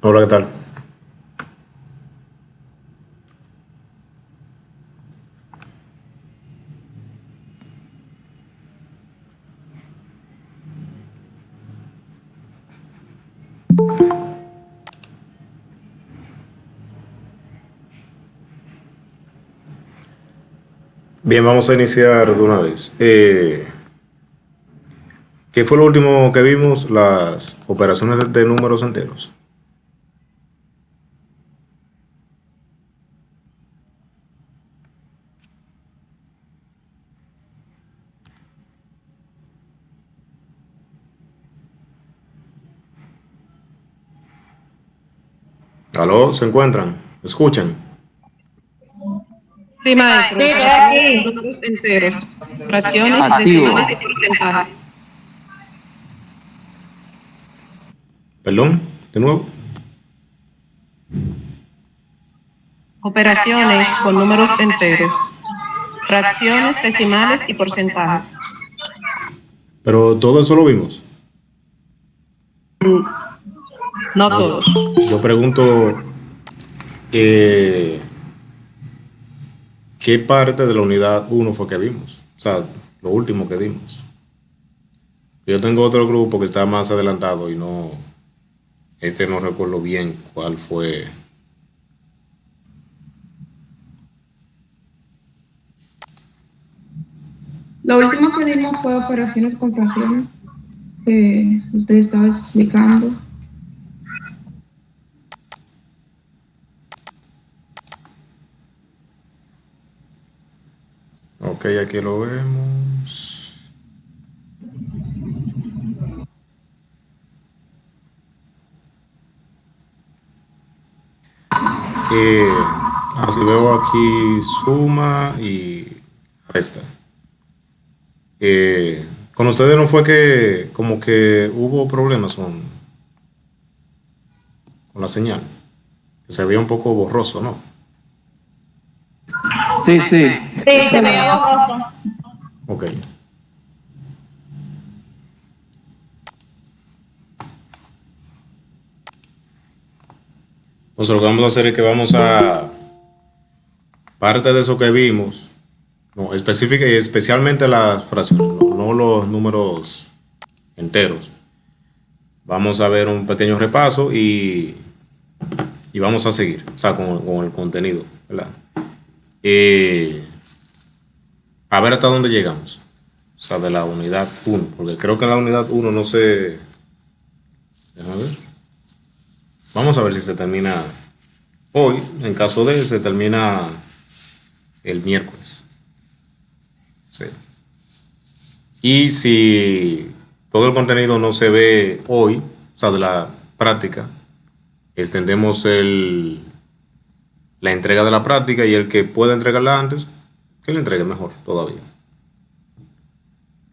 Hola, ¿qué tal? Bien, vamos a iniciar de una vez. ¿Qué fue lo último que vimos? Las operaciones de números enteros. ¿Aló? ¿Se encuentran? ¿Escuchan? Sí, maestro, Sí, estoy operaciones con aquí. números enteros, fracciones, Activo. decimales y porcentajes. ¿Perdón? ¿De nuevo? Operaciones con números enteros, fracciones, decimales y porcentajes. Pero todo eso lo vimos. No No, todos. yo pregunto, eh, ¿qué parte de la unidad uno fue que vimos? O sea, lo último que vimos. Yo tengo otro grupo que está más adelantado y no recuerdo bien cuál fue. Lo último que dimos fue operaciones con fracciones, que usted estaba explicando. Ok, aquí lo vemos. Así veo aquí suma y resta. Con ustedes no fue que como que hubo problemas con la señal, que se veía un poco borroso, ¿no? Sí, sí. Sí, se veía borroso. Ok. Entonces lo que vamos a hacer es que vamos a parte de eso que vimos, no, específica y especialmente las fracciones, no los números enteros. Vamos a ver un pequeño repaso y vamos a seguir, o sea, con el contenido, ¿verdad? Eh, a ver hasta dónde llegamos. O sea, de la unidad uno, porque creo que en la unidad uno no se... Déjame ver. Vamos a ver si se termina hoy. En caso de, se termina el miércoles. Sí. Y si todo el contenido no se ve hoy, o sea, de la práctica, extendemos la entrega de la práctica y el que pueda entregarla antes, que la entregue mejor todavía.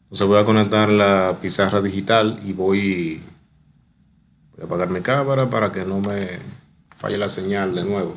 Entonces voy a conectar la pizarra digital y voy a apagar mi cámara para que no me falle la señal de nuevo.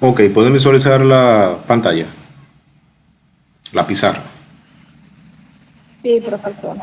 Ok, pueden visualizar la pantalla, la pizarra. Sí, profesor.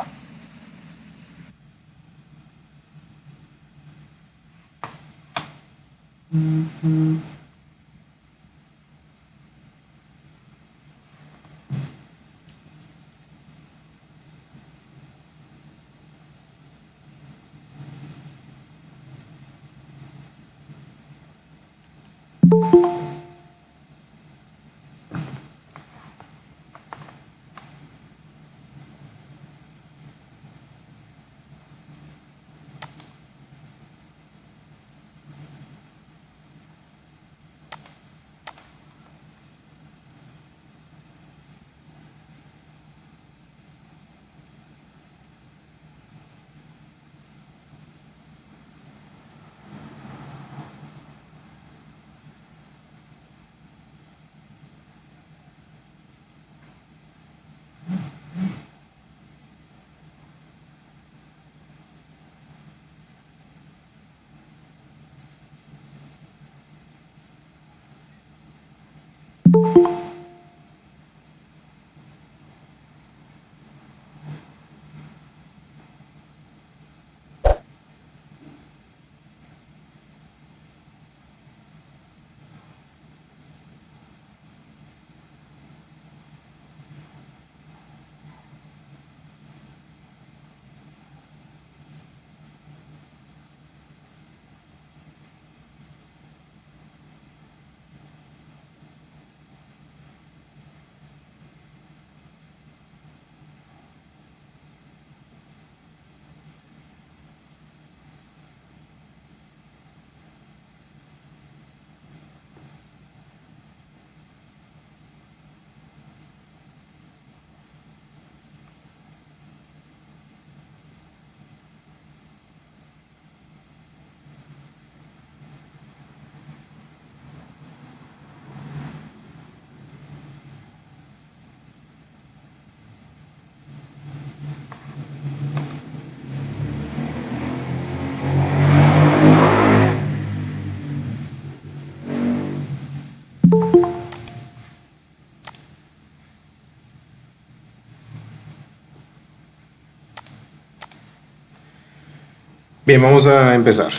Bien, vamos a empezar.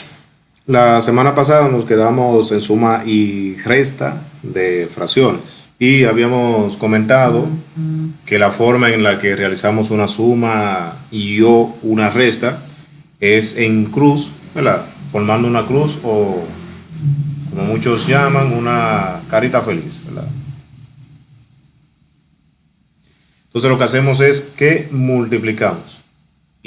La semana pasada nos quedamos en suma y resta de fracciones y habíamos comentado que la forma en la que realizamos una suma y o una resta es en cruz, ¿verdad? Formando una cruz o, como muchos llaman, una carita feliz, ¿verdad? Entonces lo que hacemos es que multiplicamos.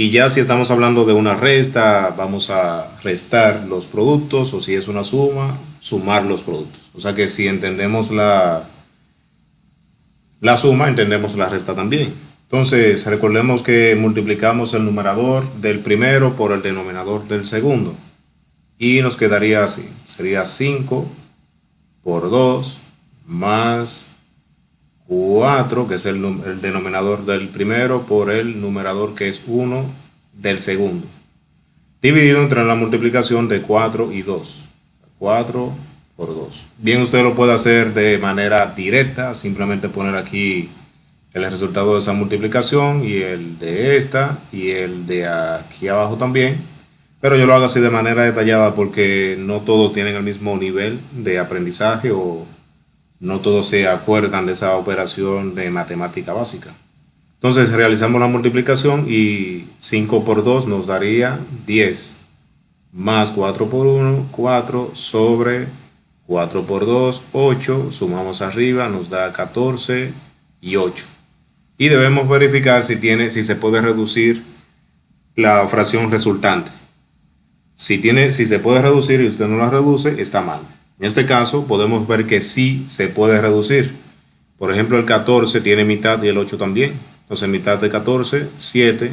Y ya si estamos hablando de una resta, vamos a restar los productos, o si es una suma, sumar los productos. O sea que si entendemos la suma, entendemos la resta también. Entonces, recordemos que multiplicamos el numerador del primero por el denominador del segundo. Y nos quedaría así. Sería 5 por 2 más 4, que es el denominador del primero, por el numerador que es 1 del segundo. Dividido entre la multiplicación de 4 y 2. 4 por 2. Bien, usted lo puede hacer de manera directa, simplemente poner aquí el resultado de esa multiplicación y el de esta y el de aquí abajo también. Pero yo lo hago así de manera detallada porque no todos tienen el mismo nivel de aprendizaje o no todos se acuerdan de esa operación de matemática básica. Entonces realizamos la multiplicación y 5 por 2 nos daría 10, más 4 por 1, 4 sobre 4 por 2, 8, sumamos arriba, nos da 14 y 8. Y debemos verificar si se puede reducir la fracción resultante. Si se puede reducir y usted no la reduce, está mal. En este caso podemos ver que sí se puede reducir. Por ejemplo, el 14 tiene mitad y el 8 también. Entonces mitad de 14, 7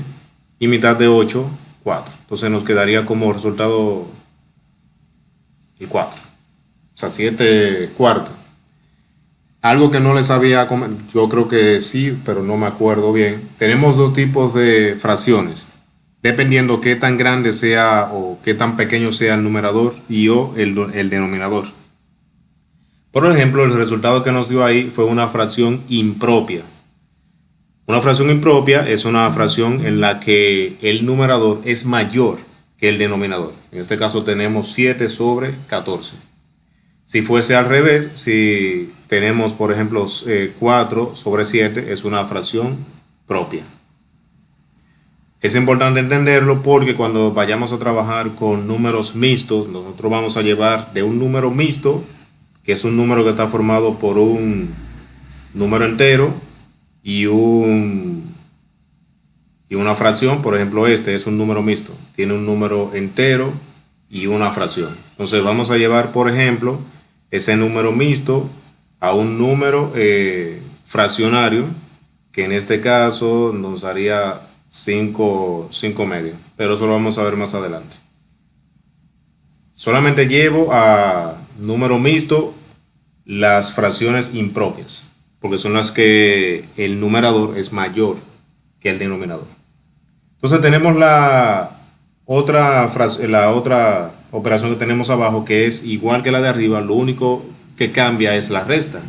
y mitad de 8, 4. Entonces nos quedaría como resultado el 4. O sea, 7 cuartos. Algo que no les había comentado, yo creo que sí, pero no me acuerdo bien. Tenemos dos tipos de fracciones, dependiendo qué tan grande sea o qué tan pequeño sea el numerador y o el denominador. Por ejemplo, el resultado que nos dio ahí fue una fracción impropia. Una fracción impropia es una fracción en la que el numerador es mayor que el denominador. En este caso tenemos 7 sobre 14. Si fuese al revés, si tenemos, por ejemplo, 4 sobre 7, es una fracción propia. Es importante entenderlo porque cuando vayamos a trabajar con números mixtos, nosotros vamos a llevar de un número mixto, que es un número que está formado por un número entero y una fracción. Por ejemplo, este es un número mixto, tiene un número entero y una fracción. Entonces vamos a llevar, por ejemplo, ese número mixto a un número fraccionario, que en este caso nos daría 5 medios, pero eso lo vamos a ver más adelante. Solamente llevo a número mixto las fracciones impropias, porque son las que el numerador es mayor que el denominador. Entonces tenemos la otra operación que tenemos abajo, que es igual que la de arriba, lo único que cambia es la resta.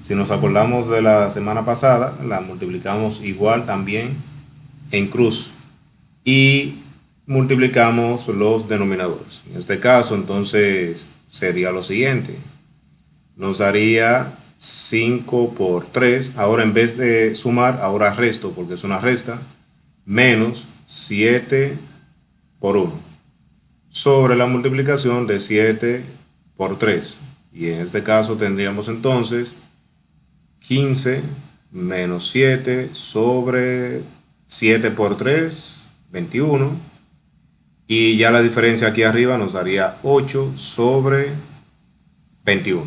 Si nos acordamos de la semana pasada, la multiplicamos igual también en cruz y multiplicamos los denominadores. En este caso, entonces, sería lo siguiente. Nos daría 5 por 3. Ahora, en vez de sumar, ahora resto, porque es una resta, menos 7 por 1, sobre la multiplicación de 7 por 3. Y en este caso tendríamos entonces 15 menos 7 sobre 7 por 3, 21. Y ya la diferencia aquí arriba nos daría 8 sobre 21.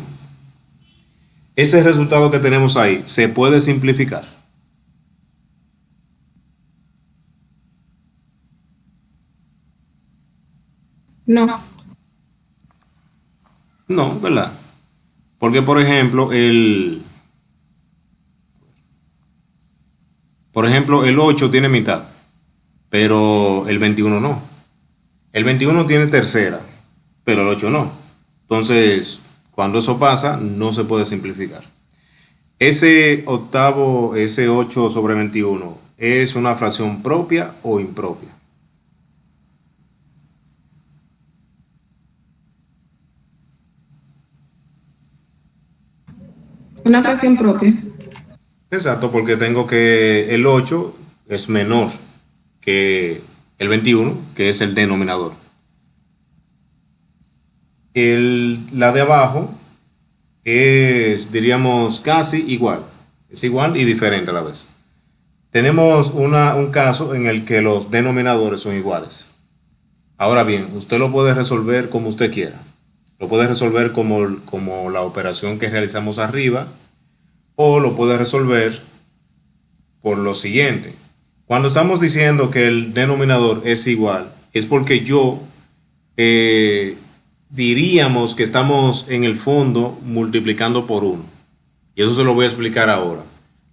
Ese resultado que tenemos ahí se puede simplificar. No. No, ¿verdad? Porque, por ejemplo, el 8 tiene mitad, pero el 21 no. El 21 tiene tercera, pero el 8 no. Entonces, cuando eso pasa, no se puede simplificar. Ese 8 sobre 21, ¿es una fracción propia o impropia? Una fracción propia. Exacto, porque tengo que el 8 es menor que el 21, que es el denominador. La de abajo es, diríamos, casi igual. Es igual y diferente a la vez. Tenemos un caso en el que los denominadores son iguales. Ahora bien, usted lo puede resolver como usted quiera. Lo puede resolver como la operación que realizamos arriba o lo puede resolver por lo siguiente. Cuando estamos diciendo que el denominador es igual, es porque eh, diríamos que estamos en el fondo multiplicando por 1. Y eso se lo voy a explicar ahora.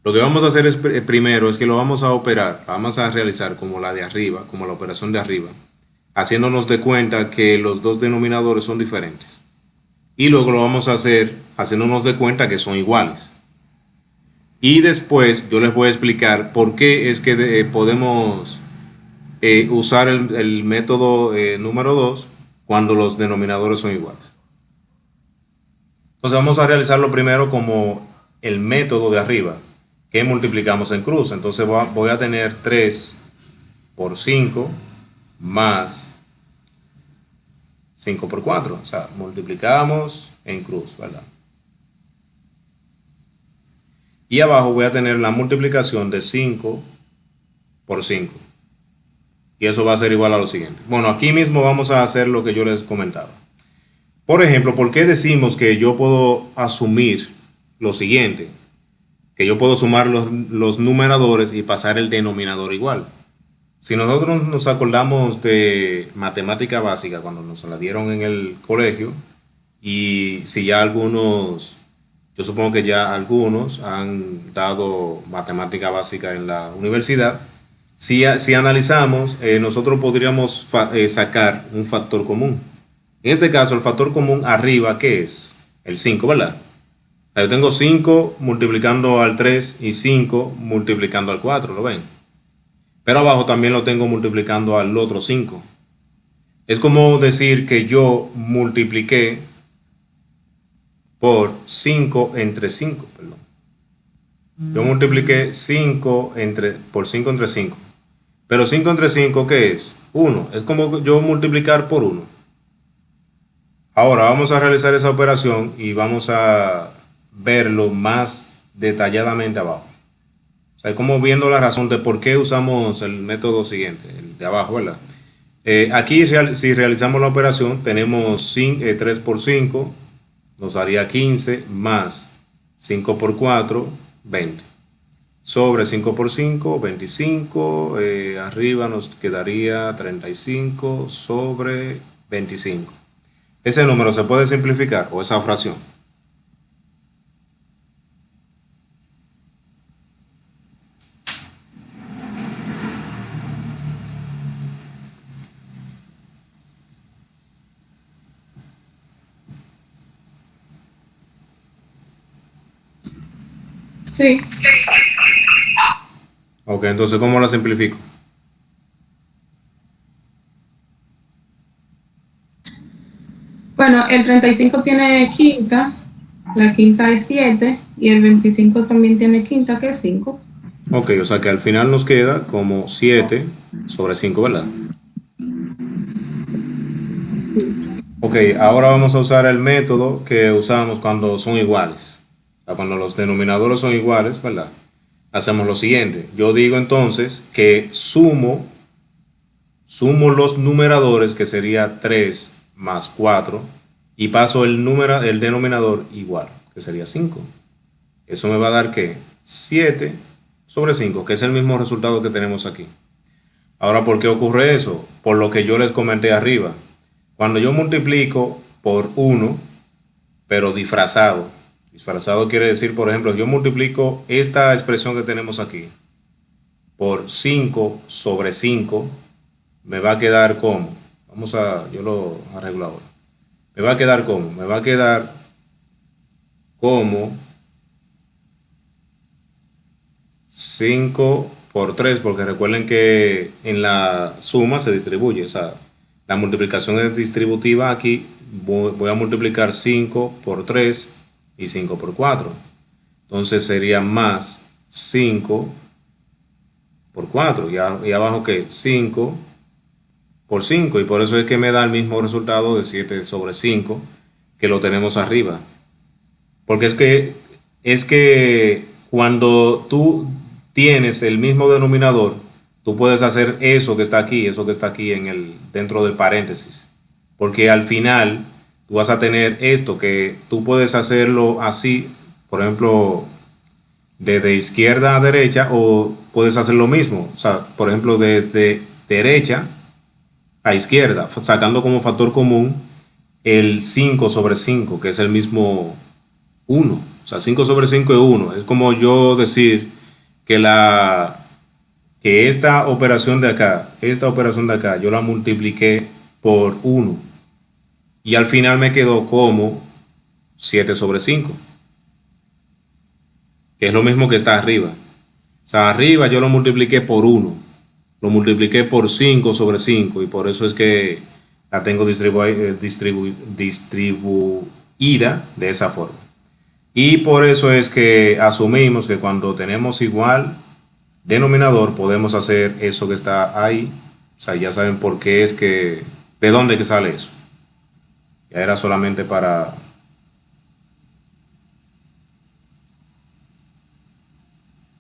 Lo que vamos a hacer primero es que lo vamos a operar, vamos a realizar como la de arriba, como la operación de arriba, haciéndonos de cuenta que los dos denominadores son diferentes. Y luego lo vamos a hacer haciéndonos de cuenta que son iguales. Y después yo les voy a explicar por qué es que podemos usar el método número 2 cuando los denominadores son iguales. Entonces vamos a realizarlo primero como el método de arriba, que multiplicamos en cruz. Entonces voy a tener 3 por 5 más 5 por 4. O sea, multiplicamos en cruz, ¿verdad? Y abajo voy a tener la multiplicación de 5 por 5. Y eso va a ser igual a lo siguiente. Bueno, aquí mismo vamos a hacer lo que yo les comentaba. Por ejemplo, ¿por qué decimos que yo puedo asumir lo siguiente? Que yo puedo sumar los numeradores y pasar el denominador igual. Si nosotros nos acordamos de matemática básica cuando nos la dieron en el colegio, y si ya algunos, yo supongo que ya algunos han dado matemática básica en la universidad, si analizamos, nosotros podríamos sacar un factor común. En este caso, el factor común arriba, ¿qué es? El 5, ¿verdad? O sea, yo tengo 5 multiplicando al 3 y 5 multiplicando al 4, ¿lo ven? Pero abajo también lo tengo multiplicando al otro 5. Es como decir que yo multipliqué por 5 entre 5, perdón. Yo multipliqué 5 por 5 entre 5. Pero 5 entre 5, ¿qué es? 1. Es como yo multiplicar por 1. Ahora vamos a realizar esa operación y vamos a verlo más detalladamente abajo. O sea, como viendo la razón de por qué usamos el método siguiente, el de abajo, ¿verdad? Aquí si realizamos la operación tenemos 3 por 5, nos daría 15 más 5 por 4, 20. Sobre 5 por 5, 25, arriba nos quedaría 35 sobre 25. Ese número se puede simplificar, o esa fracción. Sí. Ok, entonces, ¿cómo la simplifico? Bueno, el 35 tiene quinta, la quinta es 7 y el 25 también tiene quinta, que es 5. Ok, o sea que al final nos queda como 7 sobre 5, ¿verdad? Ok, ahora vamos a usar el método que usamos cuando son iguales. O sea, cuando los denominadores son iguales, ¿verdad? Hacemos lo siguiente. Yo digo entonces que sumo los numeradores, que sería 3 más 4, y paso el denominador igual, que sería 5. Eso me va a dar ¿qué? 7 sobre 5, que es el mismo resultado que tenemos aquí. Ahora, ¿por qué ocurre eso? Por lo que yo les comenté arriba. Cuando yo multiplico por 1, pero disfrazado. Disfrazado quiere decir, por ejemplo, yo multiplico esta expresión que tenemos aquí por 5 sobre 5, me va a quedar como, yo lo arreglo ahora. Me va a quedar como, me va a quedar como 5 por 3, porque recuerden que en la suma se distribuye, o sea, la multiplicación es distributiva aquí. Voy a multiplicar 5 por 3 y 5 por 4. Entonces sería más 5 por 4. Y abajo que 5 por 5. Y por eso es que me da el mismo resultado de 7 sobre 5 que lo tenemos arriba. Porque es que cuando tú tienes el mismo denominador, tú puedes hacer eso que está aquí dentro del paréntesis. Porque al final tú vas a tener esto que tú puedes hacerlo así, por ejemplo, desde izquierda a derecha, o puedes hacer lo mismo. O sea, por ejemplo, desde derecha a izquierda, sacando como factor común el 5 sobre 5, que es el mismo 1. O sea, 5 sobre 5 es 1. Es como yo decir que esta operación de acá, yo la multipliqué por 1. Y al final me quedó como 7 sobre 5. Que es lo mismo que está arriba. O sea, arriba yo lo multipliqué por 1. Lo multipliqué por 5 sobre 5. Y por eso es que la tengo distribuida de esa forma. Y por eso es que asumimos que cuando tenemos igual denominador podemos hacer eso que está ahí. O sea, ya saben por qué es que, de dónde que sale eso. Ya era solamente para...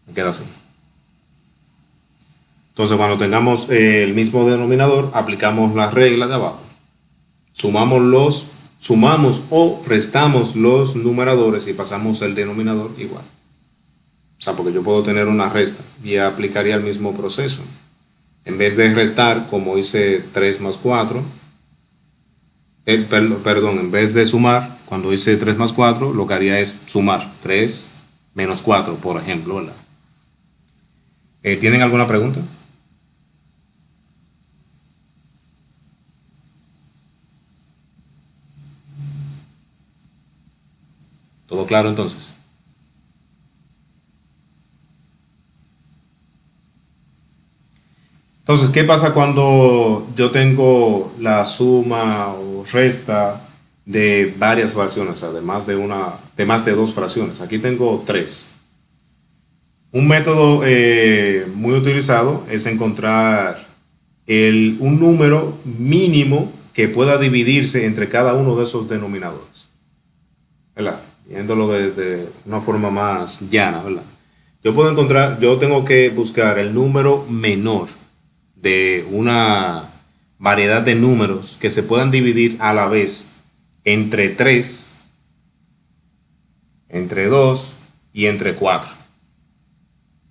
Me queda así. Entonces, cuando tengamos el mismo denominador, aplicamos las reglas de abajo. Sumamos o restamos los numeradores y pasamos el denominador igual. O sea, porque yo puedo tener una resta y aplicaría el mismo proceso. En vez de restar, como hice 3 más 4, en vez de sumar, cuando hice 3 más 4, lo que haría es sumar 3 menos 4, por ejemplo, ¿verdad? ¿Tienen alguna pregunta? ¿Todo claro entonces? Entonces, ¿qué pasa cuando yo tengo la suma o resta de varias fracciones? O sea, de más de dos fracciones. Aquí tengo 3. Un método muy utilizado es encontrar un número mínimo que pueda dividirse entre cada uno de esos denominadores, ¿verdad? Viéndolo desde una forma más llana, ¿verdad? Yo tengo que buscar el número menor de una variedad de números que se puedan dividir a la vez entre 3, entre 2 y entre 4.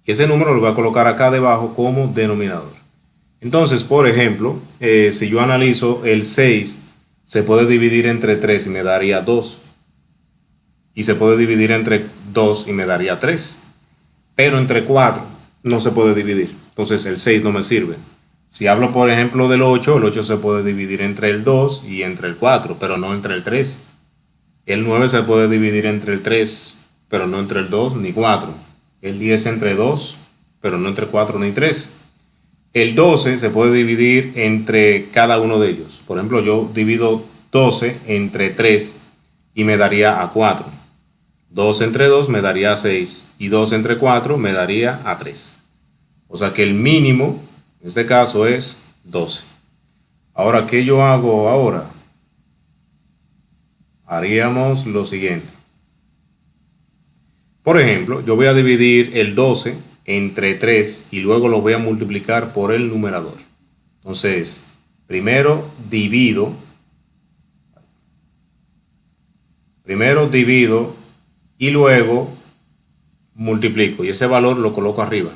Y ese número lo voy a colocar acá debajo como denominador. Entonces, por ejemplo, si yo analizo el 6, se puede dividir entre 3 y me daría 2. Y se puede dividir entre 2 y me daría 3. Pero entre 4 no se puede dividir. Entonces el 6 no me sirve. Si hablo, por ejemplo, del 8, el 8 se puede dividir entre el 2 y entre el 4, pero no entre el 3. El 9 se puede dividir entre el 3, pero no entre el 2 ni 4. El 10 entre 2, pero no entre 4 ni 3. El 12 se puede dividir entre cada uno de ellos. Por ejemplo, yo divido 12 entre 3 y me daría a 4. 2 entre 2 me daría a 6 y 2 entre 4 me daría a 3. O sea que el mínimo en este caso es 12. Ahora, ¿qué yo hago ahora? Haríamos lo siguiente. Por ejemplo, yo voy a dividir el 12 entre 3 y luego lo voy a multiplicar por el numerador. Entonces, primero divido y luego multiplico y ese valor lo coloco arriba.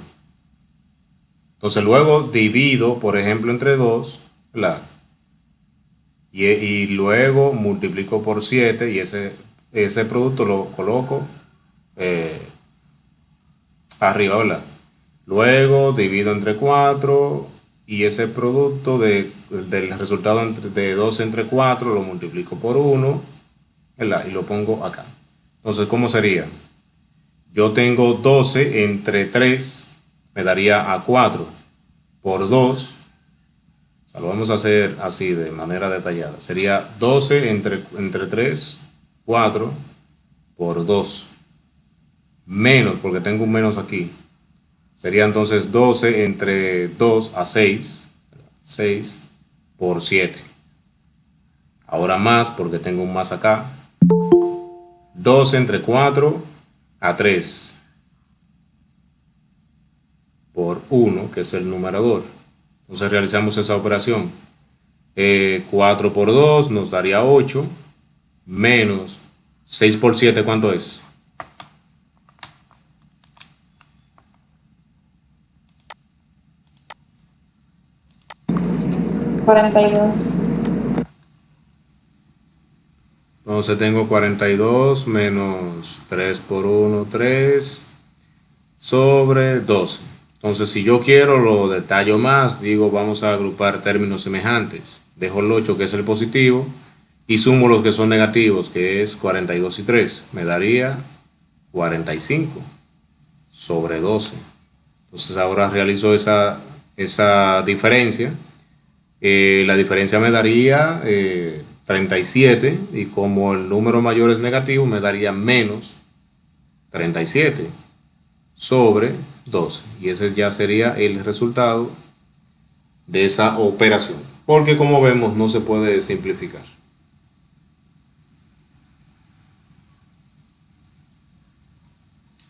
Entonces luego divido, por ejemplo, entre 2, ¿verdad? Y luego multiplico por 7 y ese producto lo coloco arriba, ¿verdad? Luego divido entre 4 y ese producto del resultado de 2 entre 4 lo multiplico por 1, ¿verdad? Y lo pongo acá. Entonces, ¿cómo sería? Yo tengo 12 entre 3, me daría a 4 por 2. O sea, lo vamos a hacer así de manera detallada. Sería 12 entre 3, 4 por 2. Menos, porque tengo un menos aquí. Sería entonces 12 entre 2 a 6. 6 por 7. Ahora más, porque tengo un más acá. 12 entre 4 a 3. por 1, que es el numerador. Entonces realizamos esa operación. 4 por 2 nos daría 8, menos 6 por 7, ¿cuánto es? $42. Entonces tengo 42 menos 3 por 1, 3 sobre 12. Entonces si yo quiero lo detallo más, digo vamos a agrupar términos semejantes. Dejo el 8 que es el positivo y sumo los que son negativos, que es 42 y 3. Me daría 45 sobre 12. Entonces ahora realizo esa diferencia. La diferencia me daría 37 y como el número mayor es negativo me daría menos 37 sobre 12 y ese ya sería el resultado de esa operación, porque como vemos no se puede simplificar.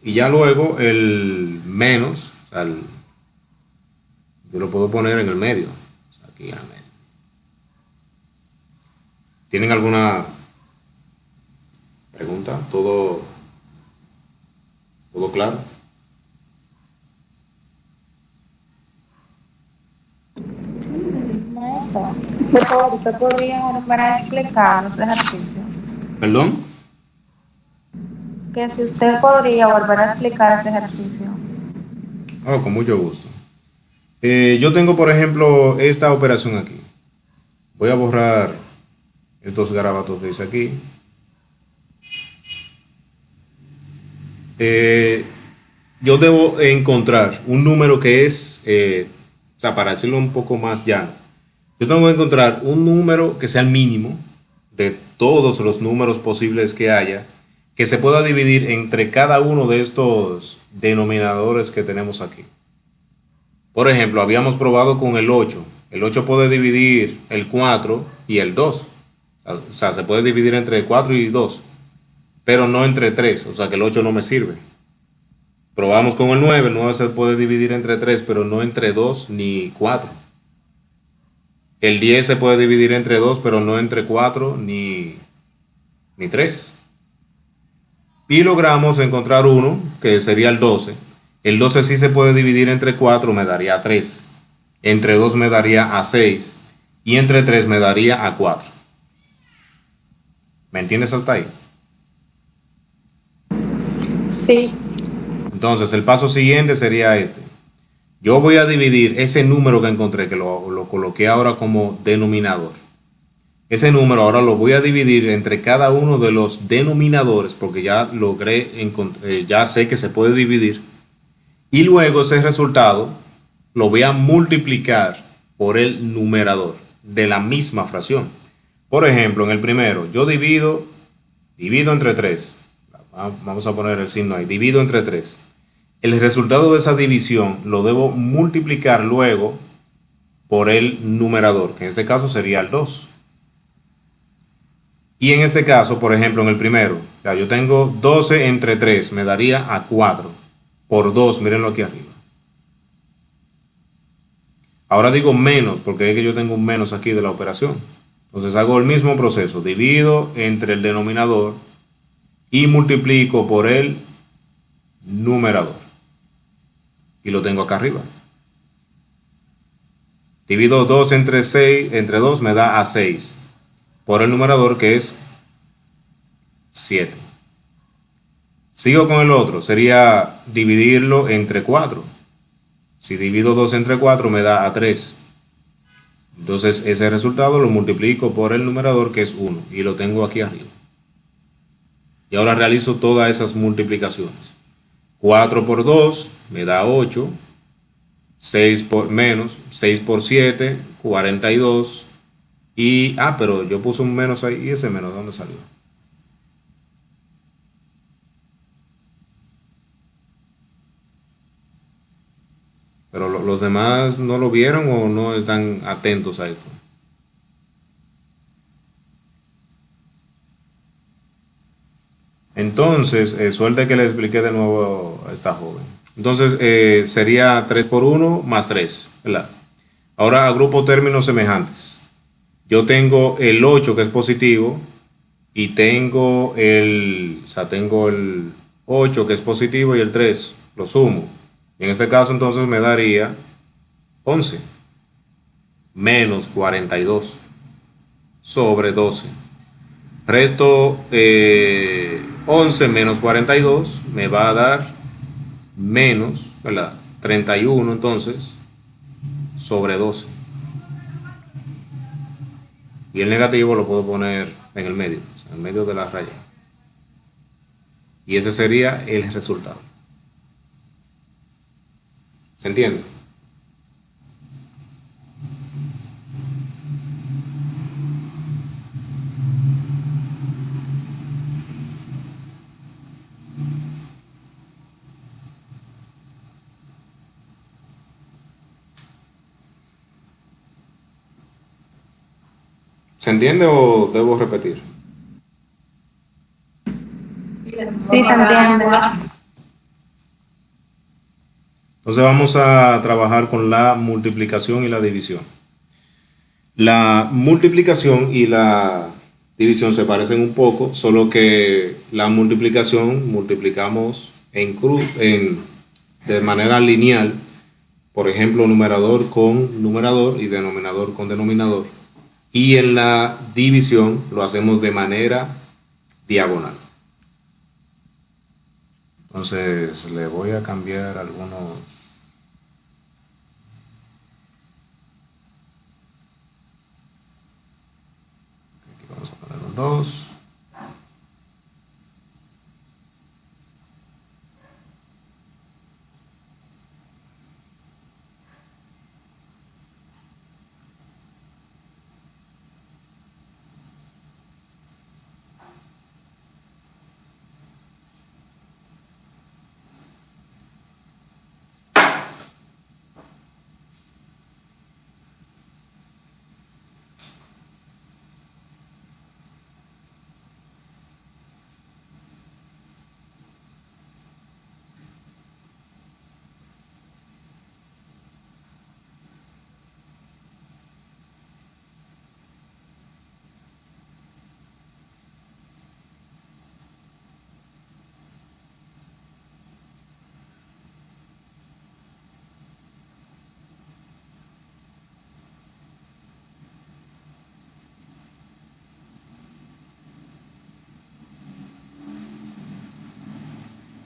Y ya luego el menos, o sea, yo lo puedo poner en el medio, o sea, aquí en el medio. ¿Tienen alguna pregunta? ¿Todo claro? Maestra, por favor, ¿usted podría volver a explicar los ejercicios? ¿Perdón? Que si usted podría volver a explicar ese ejercicio. Oh, con mucho gusto. Yo tengo, por ejemplo, esta operación aquí. Voy a borrar estos garabatos que dice aquí. Yo debo encontrar un número que es, o sea, para decirlo un poco más llano, yo tengo que encontrar un número que sea el mínimo de todos los números posibles que haya, que se pueda dividir entre cada uno de estos denominadores que tenemos aquí. Por ejemplo, habíamos probado con el 8. El 8 puede dividir el 4 y el 2. O sea, se puede dividir entre 4 y 2, pero no entre 3. O sea, que el 8 no me sirve. Probamos con el 9. El 9 se puede dividir entre 3, pero no entre 2 ni 4. El 10 se puede dividir entre 2, pero no entre 4 ni 3. Y logramos encontrar uno, que sería el 12. El 12 sí se puede dividir entre 4, me daría a 3. Entre 2 me daría a 6. Y entre 3 me daría a 4. ¿Me entiendes hasta ahí? Sí. Entonces el paso siguiente sería este. Yo voy a dividir ese número que encontré, que lo coloqué ahora como denominador. Ese número ahora lo voy a dividir entre cada uno de los denominadores, porque ya ya sé que se puede dividir. Y luego ese resultado lo voy a multiplicar por el numerador de la misma fracción. Por ejemplo, en el primero, yo divido entre 3. Vamos a poner el signo ahí. Divido entre 3. El resultado de esa división lo debo multiplicar luego por el numerador, que en este caso sería el 2. Y en este caso, por ejemplo, en el primero, ya yo tengo 12 entre 3, me daría a 4. Por 2, mírenlo aquí arriba. Ahora digo menos, porque es que yo tengo un menos aquí de la operación. Entonces hago el mismo proceso, divido entre el denominador y multiplico por el numerador. Y lo tengo acá arriba. Divido 2 entre 6, entre 2 me da a 6. Por el numerador que es 7. Sigo con el otro, sería dividirlo entre 4. Si divido 2 entre 4 me da a 3. Entonces ese resultado lo multiplico por el numerador que es 1 y lo tengo aquí arriba. Y ahora realizo todas esas multiplicaciones. 4 por 2 me da 8. 6 por 7, 42. Pero yo puse un menos ahí. ¿Y ese menos de dónde salió? Pero los demás no lo vieron o no están atentos a esto. Entonces, suerte que le expliqué de nuevo a esta joven. Entonces sería 3 por 1 más 3, ¿verdad? Ahora agrupo términos semejantes. Yo tengo el 8 que es positivo y tengo el 8 que es positivo y el 3 lo sumo. Y en este caso entonces me daría 11 menos 42 sobre 12. Resto 11 menos 42 me va a dar menos, ¿verdad? 31 entonces sobre 12. Y el negativo lo puedo poner en el medio, o sea, en medio de la raya. Y ese sería el resultado. ¿Se entiende? ¿Se entiende o debo repetir? Sí, se entiende. Entonces vamos a trabajar con la multiplicación y la división. La multiplicación y la división se parecen un poco, solo que la multiplicación multiplicamos de manera lineal, por ejemplo, numerador con numerador y denominador con denominador. Y en la división lo hacemos de manera diagonal. Entonces le voy a cambiar algunos. Aquí vamos a poner un 2.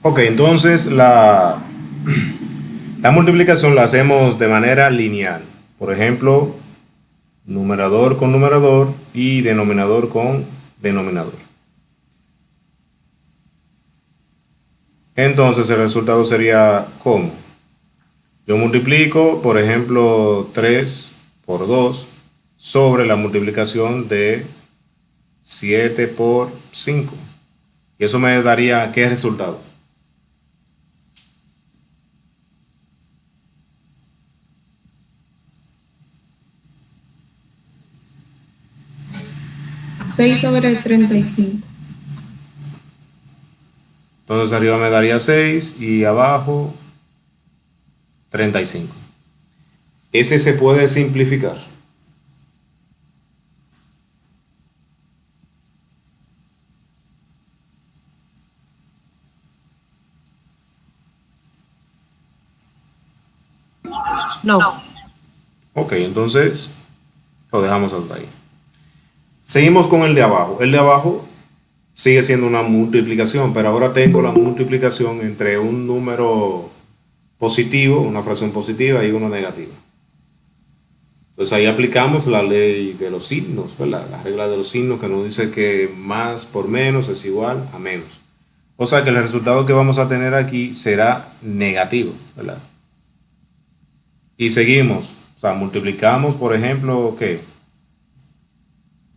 Ok, entonces la multiplicación la hacemos de manera lineal. Por ejemplo, numerador con numerador y denominador con denominador. Entonces el resultado sería ¿cómo? Yo multiplico, por ejemplo, 3 por 2 sobre la multiplicación de 7 por 5. Y eso me daría ¿qué resultado? 6 sobre 35. Entonces arriba me daría 6 y abajo 35. Ese se puede simplificar. No. Ok, entonces lo dejamos hasta ahí. Seguimos con el de abajo. El de abajo sigue siendo una multiplicación, pero ahora tengo la multiplicación entre un número positivo, una fracción positiva y uno negativa. Entonces ahí aplicamos la ley de los signos, ¿verdad? La regla de los signos que nos dice que más por menos es igual a menos. O sea que el resultado que vamos a tener aquí será negativo, ¿verdad? Y seguimos, o sea, multiplicamos, por ejemplo, ¿qué?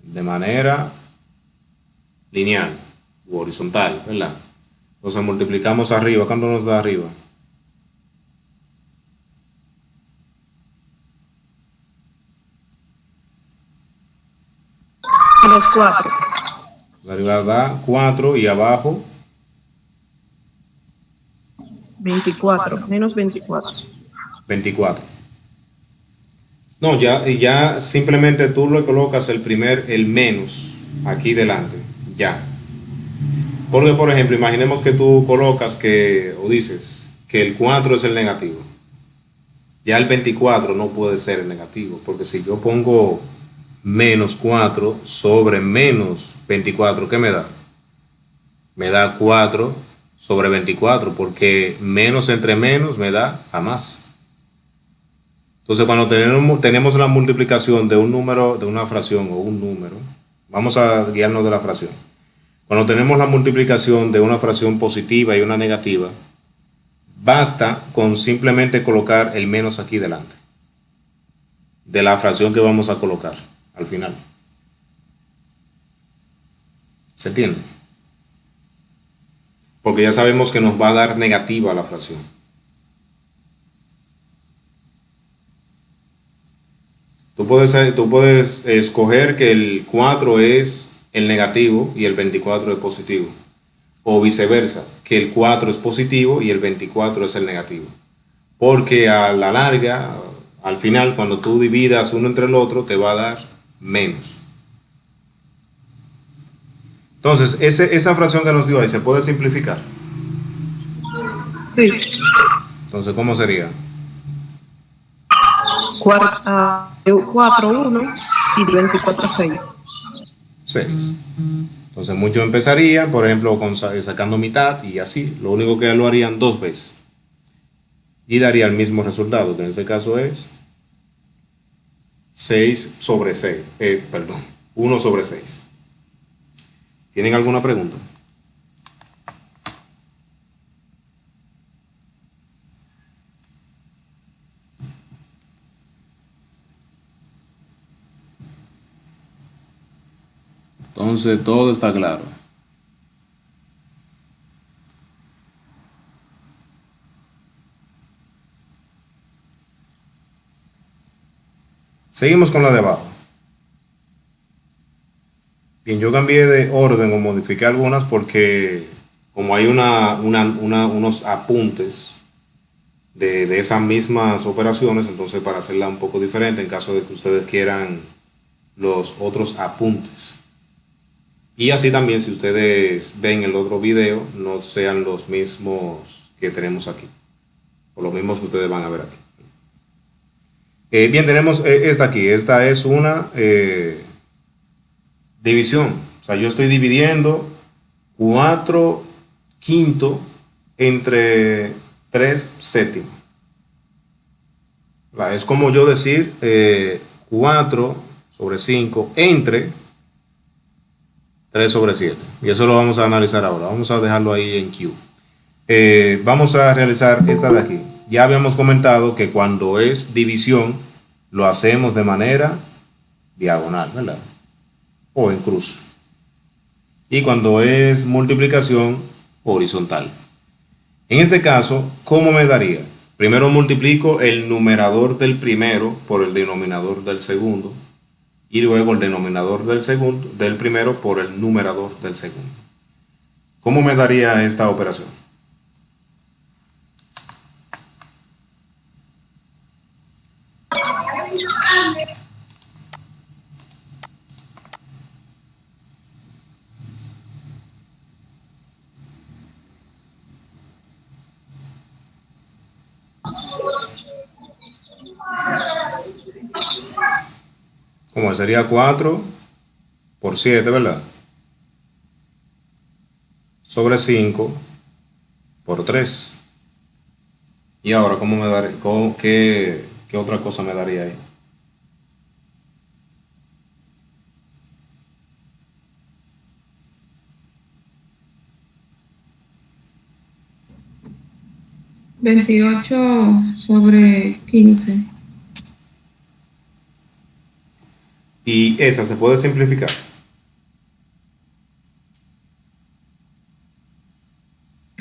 De manera lineal u horizontal, ¿verdad? Entonces multiplicamos arriba. ¿Cuánto nos da arriba? Los 4. Arriba da 4 y abajo 24, menos 24. 24. No, ya simplemente tú le colocas el menos aquí delante, ya. Porque, por ejemplo, imaginemos que tú colocas o dices que el 4 es el negativo. Ya el 24 no puede ser el negativo, porque si yo pongo menos 4 sobre menos 24, ¿qué me da? Me da 4 sobre 24, porque menos entre menos me da a más. Entonces, cuando tenemos la multiplicación de un número, de una fracción o un número, vamos a guiarnos de la fracción. Cuando tenemos la multiplicación de una fracción positiva y una negativa, basta con simplemente colocar el menos aquí delante de la fracción que vamos a colocar al final. ¿Se entiende? Porque ya sabemos que nos va a dar negativa la fracción. Tú puedes escoger que el 4 es el negativo y el 24 es positivo. O viceversa, que el 4 es positivo y el 24 es el negativo. Porque a la larga, al final, cuando tú dividas uno entre el otro, te va a dar menos. Entonces, esa fracción que nos dio ahí, ¿se puede simplificar? Sí. Entonces, ¿cómo sería? 4, 1 y 24, 6. 6. Entonces, muchos empezarían, por ejemplo, sacando mitad y así. Lo único que lo harían 2 veces. Y daría el mismo resultado, que en este caso es 6 sobre 6. 1 sobre 6. ¿Tienen alguna pregunta? Entonces todo está claro. Seguimos con la de abajo. Bien, yo cambié de orden o modifiqué algunas porque como hay unos apuntes de esas mismas operaciones, entonces para hacerla un poco diferente en caso de que ustedes quieran los otros apuntes. Y así también si ustedes ven el otro video, no sean los mismos que tenemos aquí, o los mismos que ustedes van a ver aquí. Bien, tenemos esta aquí. Esta es una división. O sea, yo estoy dividiendo 4 quintos entre 3 séptimos. Es como yo decir 4 sobre 5 entre 3 sobre 7. Y eso lo vamos a analizar ahora. Vamos a dejarlo ahí en Q. Vamos a realizar esta de aquí. Ya habíamos comentado que cuando es división lo hacemos de manera diagonal, ¿verdad? O en cruz. Y cuando es multiplicación, horizontal. En este caso, ¿cómo me daría? Primero multiplico el numerador del primero por el denominador del segundo. Y luego el denominador del primero por el numerador del segundo. ¿Cómo me daría esta operación? ¿Cómo sería 4 por 7, ¿verdad? Sobre 5 por 3. Y ahora, ¿cómo me daría? ¿Qué otra cosa me daría ahí? ¿28 sobre 15? Y esa se puede simplificar.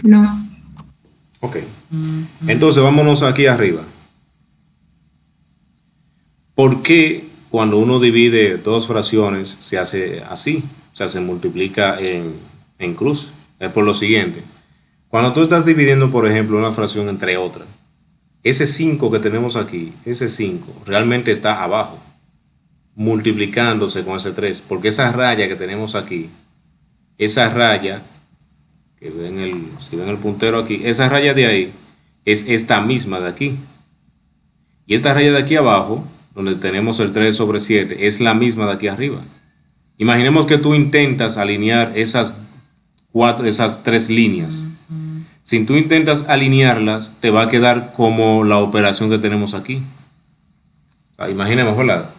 No. Ok. Entonces vámonos aquí arriba. ¿Por qué cuando uno divide dos fracciones se hace así? O sea, se multiplica en cruz. Es por lo siguiente. Cuando tú estás dividiendo, por ejemplo, una fracción entre otra, ese 5 que tenemos aquí, ese 5 realmente está abajo, multiplicándose con ese 3, porque esa raya que tenemos aquí, esa raya, que ven si ven el puntero aquí, esa raya de ahí es esta misma de aquí. Y esta raya de aquí abajo, donde tenemos el 3 sobre 7, es la misma de aquí arriba. Imaginemos que tú intentas alinear esas tres líneas. Si tú intentas alinearlas, te va a quedar como la operación que tenemos aquí. O sea, imaginemos, ¿verdad?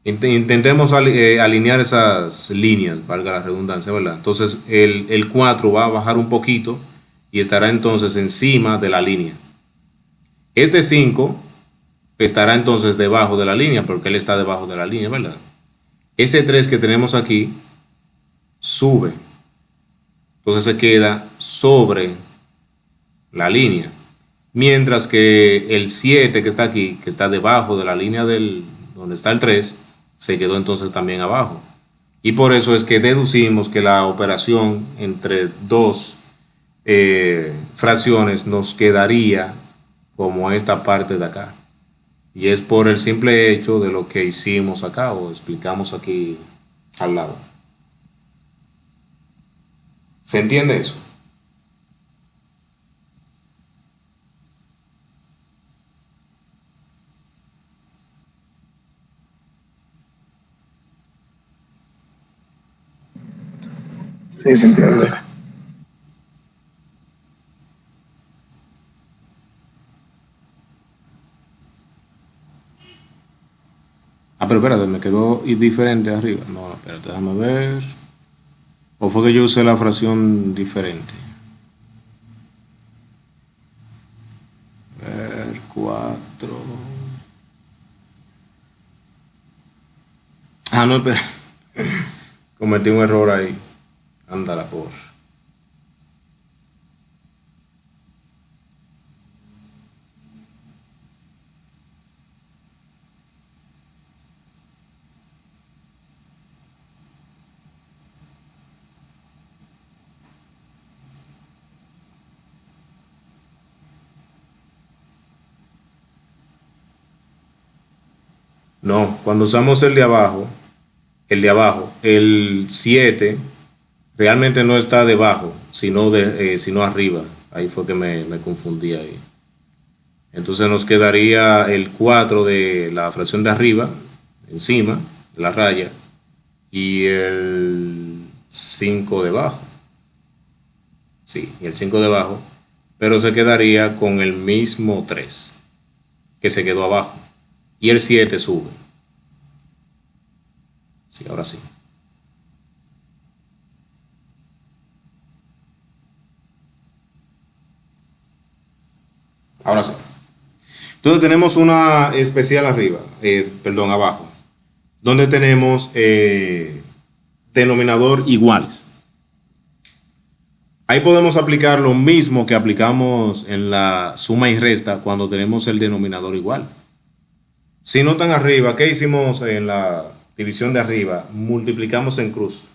Intentemos alinear esas líneas, valga la redundancia, ¿verdad? Entonces el 4 va a bajar un poquito y estará entonces encima de la línea. Este 5 estará entonces debajo de la línea, porque él está debajo de la línea, ¿verdad? Ese 3 que tenemos aquí sube, entonces se queda sobre la línea, mientras que el 7 que está aquí, que está debajo de la línea donde está el 3, se quedó entonces también abajo. Y por eso es que deducimos que la operación entre dos fracciones nos quedaría como esta parte de acá. Y es por el simple hecho de lo que hicimos acá o explicamos aquí al lado. ¿Se entiende eso? Sí, se entiende. Ah, pero espérate, me quedó diferente arriba. No, espérate, déjame ver. ¿O fue que yo usé la fracción diferente? A ver, 4. Ah, no, espera. Cometí un error ahí. Ándala por. No, cuando usamos el 7 realmente no está debajo, sino arriba. Ahí fue que me confundí ahí. Entonces nos quedaría el 4 de la fracción de arriba, encima de la raya, y el 5 debajo. Sí, y el 5 debajo, pero se quedaría con el mismo 3 que se quedó abajo. Y el 7 sube. Sí, ahora sí. Ahora sí. Entonces tenemos una especial arriba, perdón, abajo, donde tenemos denominador iguales. Ahí podemos aplicar lo mismo que aplicamos en la suma y resta cuando tenemos el denominador igual. Si notan arriba, ¿qué hicimos en la división de arriba? Multiplicamos en cruz.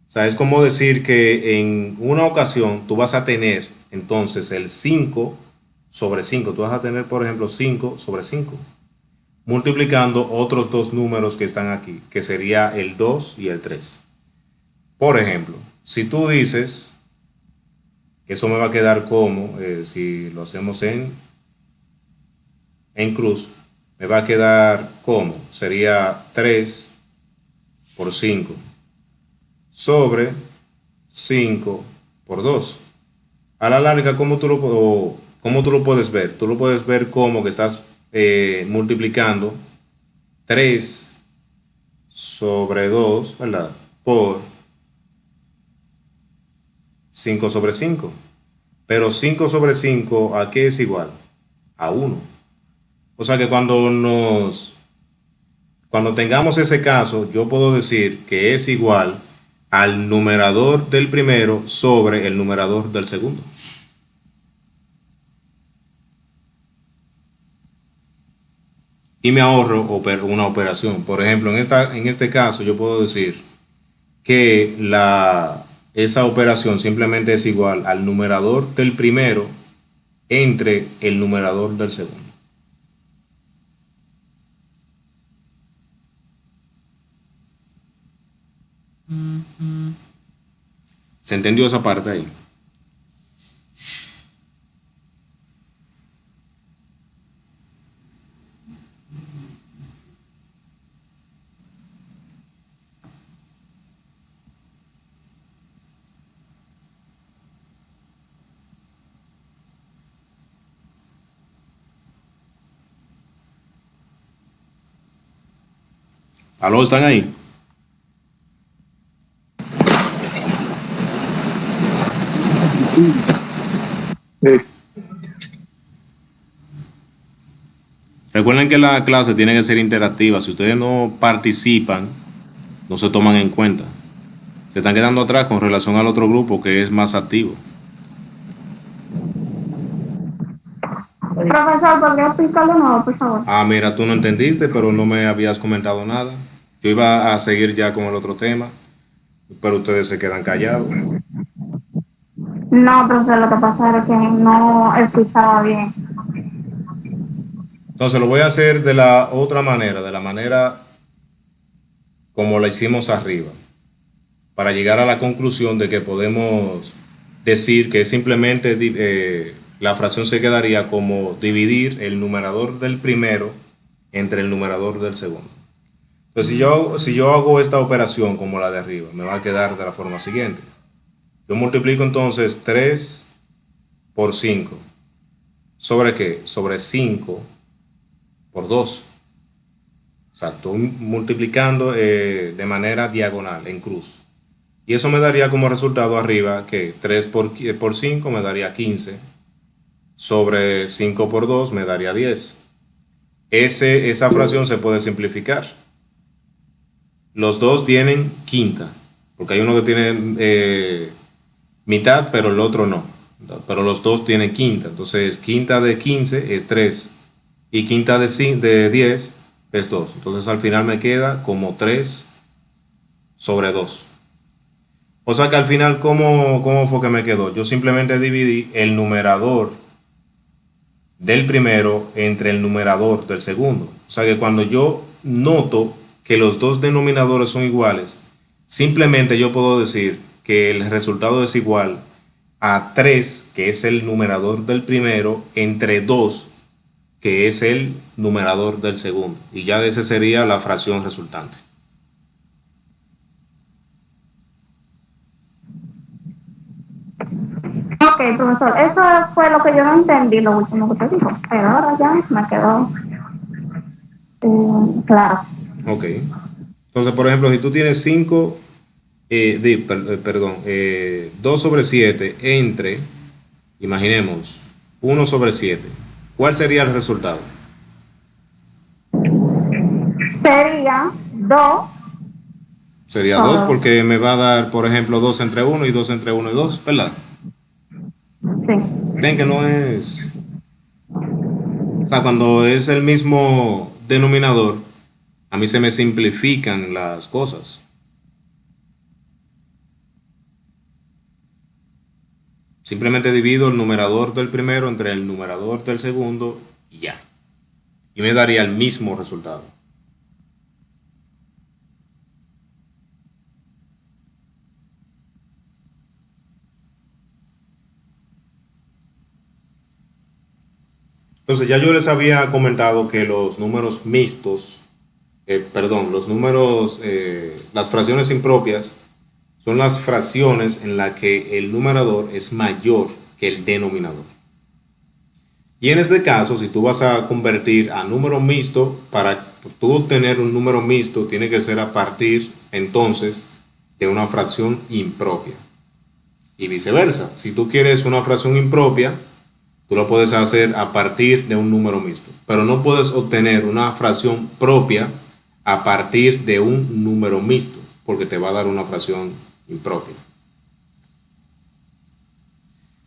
O sea, es como decir que en una ocasión tú vas a tener entonces el 5 sobre 5. Tú vas a tener, por ejemplo, 5 sobre 5. Multiplicando otros dos números que están aquí, que sería el 2 y el 3. Por ejemplo, si tú dices que eso me va a quedar como, si lo hacemos en cruz, me va a quedar como, sería 3 por 5 sobre 5 por 2. A la larga, ¿cómo tú lo puedes ver? Tú lo puedes ver como que estás multiplicando 3 sobre 2, ¿verdad? Por 5 sobre 5. Pero 5 sobre 5, ¿a qué es igual? A 1. O sea que cuando tengamos ese caso, yo puedo decir que es igual al numerador del primero sobre el numerador del segundo. Y me ahorro una operación. Por ejemplo, en este caso yo puedo decir que esa operación simplemente es igual al numerador del primero entre el numerador del segundo. ¿Se entendió esa parte ahí? ¿Aló, están ahí? Sí. Recuerden que la clase tiene que ser interactiva. Si ustedes no participan, no se toman en cuenta. Se están quedando atrás con relación al otro grupo que es más activo. Profesor, ¿podría explicarlo de nuevo, por favor? Ah, mira, tú no entendiste, pero no me habías comentado nada. Yo iba a seguir ya con el otro tema, pero ustedes se quedan callados. No, profesor, lo que pasa es que no escuchaba bien. Entonces lo voy a hacer de la otra manera, de la manera como la hicimos arriba, para llegar a la conclusión de que podemos decir que simplemente la fracción se quedaría como dividir el numerador del primero entre el numerador del segundo. Entonces si yo hago esta operación como la de arriba, me va a quedar de la forma siguiente. Yo multiplico entonces 3 por 5. ¿Sobre qué? Sobre 5 por 2. O sea, estoy multiplicando de manera diagonal, en cruz. Y eso me daría como resultado arriba que 3 por 5 me daría 15. Sobre 5 por 2 me daría 10. Esa fracción se puede simplificar. Los dos tienen quinta, porque hay uno que tiene mitad, pero el otro no. Pero los dos tienen quinta. Entonces, quinta de 15 es 3. Y quinta de 10 es 2. Entonces, al final me queda como 3 sobre 2. O sea que al final, ¿cómo fue que me quedó? Yo simplemente dividí el numerador del primero entre el numerador del segundo. O sea que cuando yo noto que los dos denominadores son iguales, simplemente yo puedo decir que el resultado es igual a 3, que es el numerador del primero, entre 2, que es el numerador del segundo. Y ya esa sería la fracción resultante. Ok, profesor, eso fue lo que yo no entendí, lo último que te dijo, pero ahora ya me quedó claro. Ok. Entonces, por ejemplo, si tú tienes 2 sobre 7 entre, imaginemos, 1 sobre 7, ¿cuál sería el resultado? Sería 2. Sería 2 porque me va a dar, por ejemplo, 2 entre 1 y 2 entre 1 y 2, ¿verdad? Sí. Ven que no es... O sea, cuando es el mismo denominador, a mí se me simplifican las cosas. Simplemente divido el numerador del primero entre el numerador del segundo y ya. Y me daría el mismo resultado. Entonces ya yo les había comentado que los números mixtos, las fracciones impropias, son las fracciones en las que el numerador es mayor que el denominador. Y en este caso, si tú vas a convertir a número mixto, para tú obtener un número mixto, tiene que ser a partir entonces de una fracción impropia. Y viceversa, si tú quieres una fracción impropia, tú lo puedes hacer a partir de un número mixto, pero no puedes obtener una fracción propia a partir de un número mixto, porque te va a dar una fracción impropia.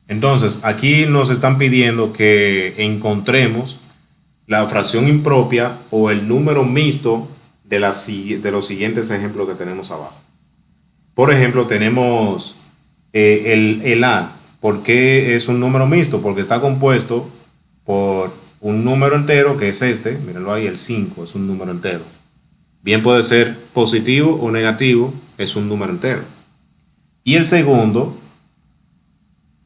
Entonces, aquí nos están pidiendo que encontremos la fracción impropia o el número mixto de los siguientes ejemplos que tenemos abajo. Por ejemplo, tenemos El A, ¿por qué es un número mixto? Porque está compuesto por un número entero, que es este, mírenlo ahí, el 5 es un número entero. Bien puede ser positivo o negativo, es un número entero. Y el segundo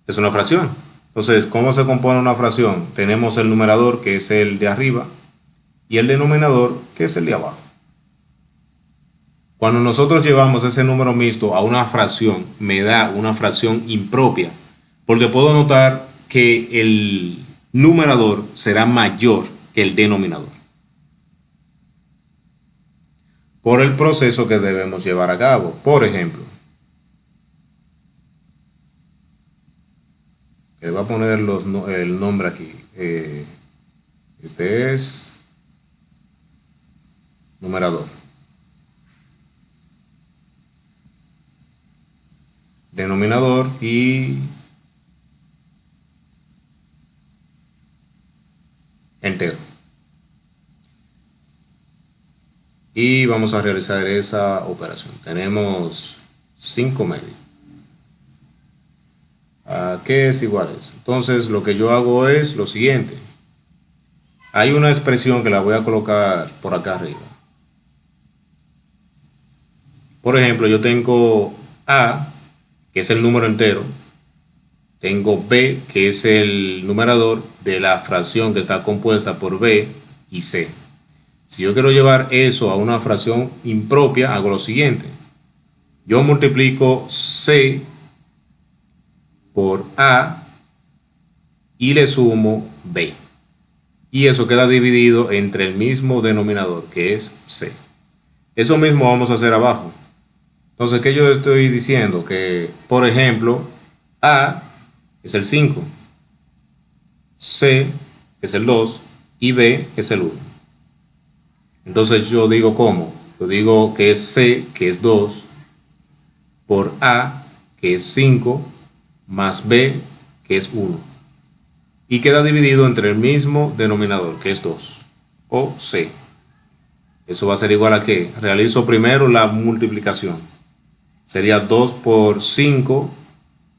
es una fracción. Entonces, ¿cómo se compone una fracción? Tenemos el numerador, que es el de arriba, y el denominador, que es el de abajo. Cuando nosotros llevamos ese número mixto a una fracción, me da una fracción impropia, porque puedo notar que el numerador será mayor que el denominador, por el proceso que debemos llevar a cabo. Por ejemplo, le voy a poner el nombre aquí. Este es numerador. Denominador y entero. Y vamos a realizar esa operación. Tenemos 5 medios. ¿A qué es igual a eso? Entonces lo que yo hago es lo siguiente. Hay una expresión que la voy a colocar por acá arriba. Por ejemplo, yo tengo A, que es el número entero. Tengo B, que es el numerador de la fracción que está compuesta por B y C. Si yo quiero llevar eso a una fracción impropia, hago lo siguiente. Yo multiplico C por A y le sumo B. Y eso queda dividido entre el mismo denominador, que es C. Eso mismo vamos a hacer abajo. Entonces, ¿qué yo estoy diciendo? Que, por ejemplo, A es el 5, C es el 2 y B es el 1. Entonces yo digo ¿cómo? Yo digo que es C, que es 2, por A, que es 5, más B, que es 1. Y queda dividido entre el mismo denominador, que es 2, o C. Eso va a ser igual a ¿qué? Realizo primero la multiplicación. Sería 2 por 5,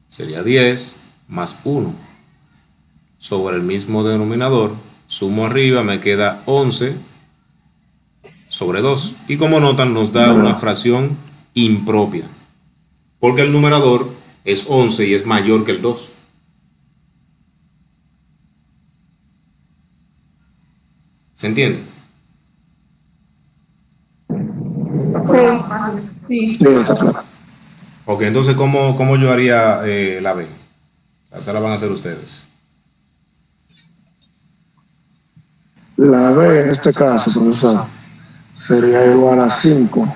sería 10, más 1. Sobre el mismo denominador, sumo arriba, me queda 11 sobre 2. Y como notan, nos da una fracción impropia, porque el numerador es 11 y es mayor que el 2. ¿Se entiende? Sí. Sí, está claro. Ok, entonces, ¿cómo yo haría la B? O sea, esa la van a hacer ustedes. La B en este caso, profesor, sería igual a 5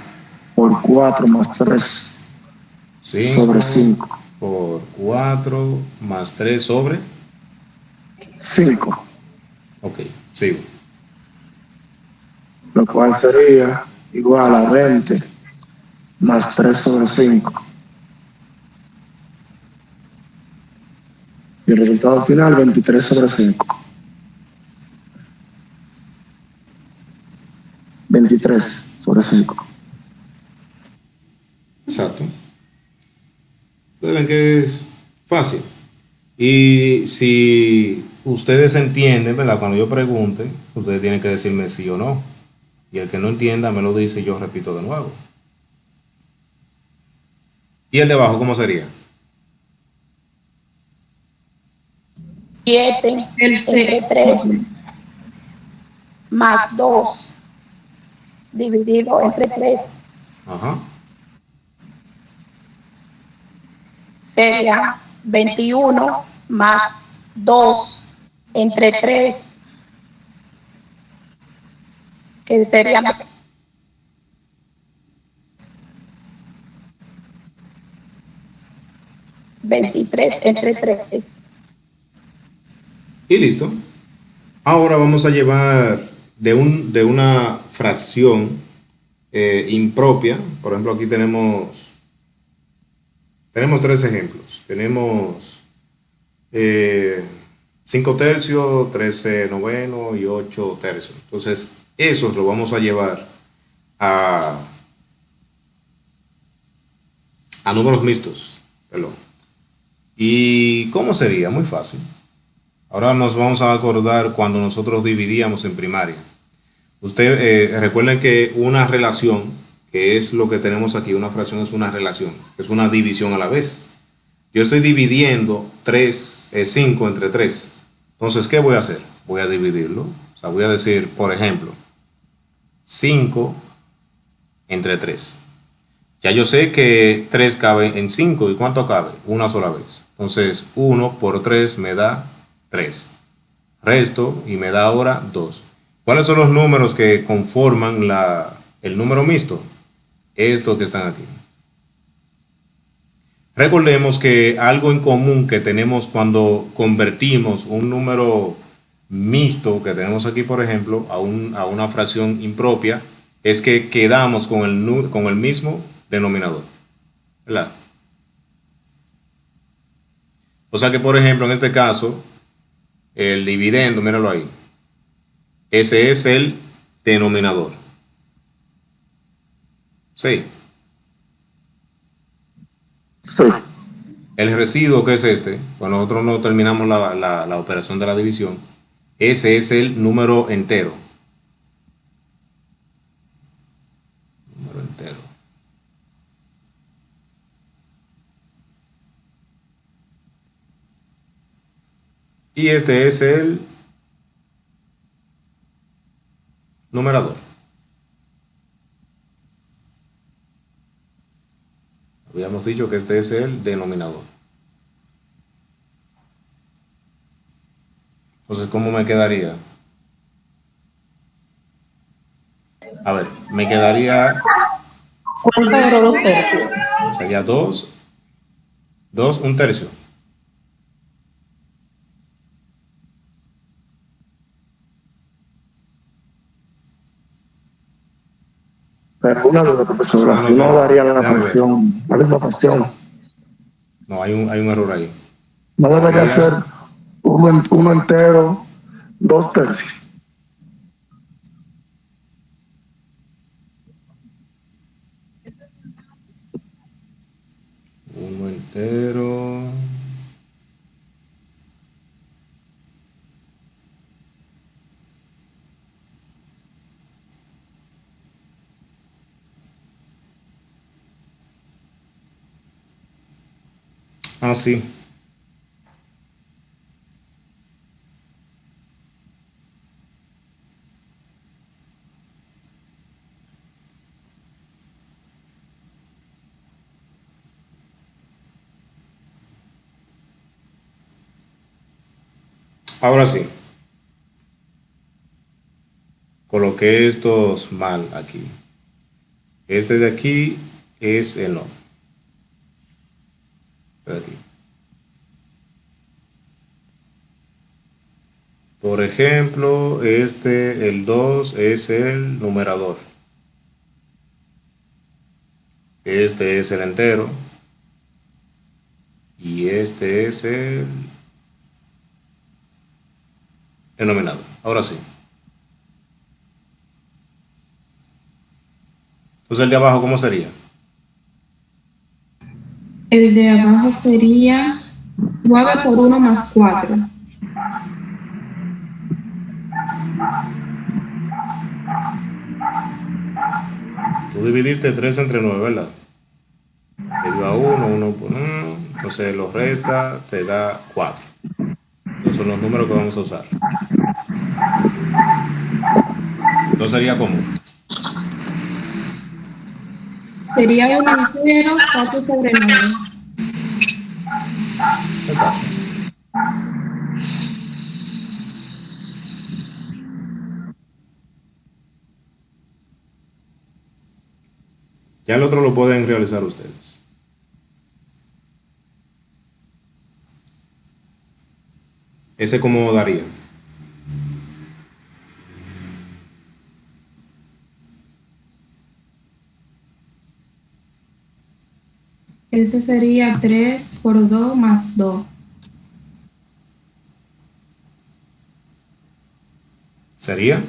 por 4 más 3 sobre 5. Por 4 más 3 sobre. 5, Ok, sigo. lo cual sería igual a 20 más 3 sobre 5. Y el resultado final, 23 sobre 5. 23 sobre 5. Exacto. Ustedes ven que es fácil. Y si ustedes entienden, ¿verdad? Cuando yo pregunte, ustedes tienen que decirme sí o no. Y el que no entienda me lo dice y yo repito de nuevo. ¿Y el de abajo cómo sería? 7 El C. entre 3 más 2 dividido entre 3 Ajá. sería 21 más 2 entre 3, que sería 23 entre 3. Y listo. Ahora vamos a llevar de una fracción impropia. Por ejemplo, aquí tenemos 3 ejemplos. Tenemos 5 tercios, 13 novenos y 8 tercios. Entonces, eso lo vamos a llevar a números mixtos. Perdón. ¿Y cómo sería? Muy fácil. Ahora nos vamos a acordar cuando nosotros dividíamos en primaria. Usted recuerden que una relación, que es lo que tenemos aquí, una fracción es una relación, es una división a la vez. Yo estoy dividiendo 5 entre 3. Entonces, ¿qué voy a hacer? Voy a dividirlo. O sea, voy a decir, por ejemplo, 5 entre 3. Ya yo sé que 3 cabe en 5. ¿Y cuánto cabe? Una sola vez. Entonces, 1 por 3 me da 3. Resto y me da ahora 2. ¿Cuáles son los números que conforman el número mixto? Estos que están aquí. Recordemos que algo en común que tenemos cuando convertimos un número mixto que tenemos aquí, por ejemplo, a una fracción impropia, es que quedamos con el mismo denominador, ¿verdad? O sea que, por ejemplo, en este caso, el dividendo, míralo ahí, ese es el denominador. Sí. Sí. El residuo, que es este, cuando nosotros no terminamos la operación de la división, ese es el número entero. Número entero. Y este es el numerador. Habíamos dicho que este es el denominador. Entonces, ¿cómo me quedaría? A ver, me quedaría, ¿Cuánto duró 2 tercios? sería 2, 1/3. Pero una duda, profesora, si no daría la Déjame ver. fracción, la misma fracción, No, hay un error ahí. no debería Sería ser uno entero, 2 tercios. uno entero. Ah, sí. Ahora sí. Coloqué estos mal aquí. Este de aquí es el no. Este de aquí. Por ejemplo, el 2 es el numerador. Este es el entero. Y este es el denominador. Ahora sí. Entonces el de abajo, ¿cómo sería? El de abajo sería 9 por 1 más 4. Tú dividiste 3 entre 9, ¿verdad? Te dio a 1 por 1. Entonces lo resta, te da 4. Esos son los números que vamos a usar. Entonces sería común. Sería 1 entero, 4 sobre 9. Exacto. Ya el otro lo pueden realizar ustedes. Ese cómo daría. Este sería 3 por 2 más 2. Sería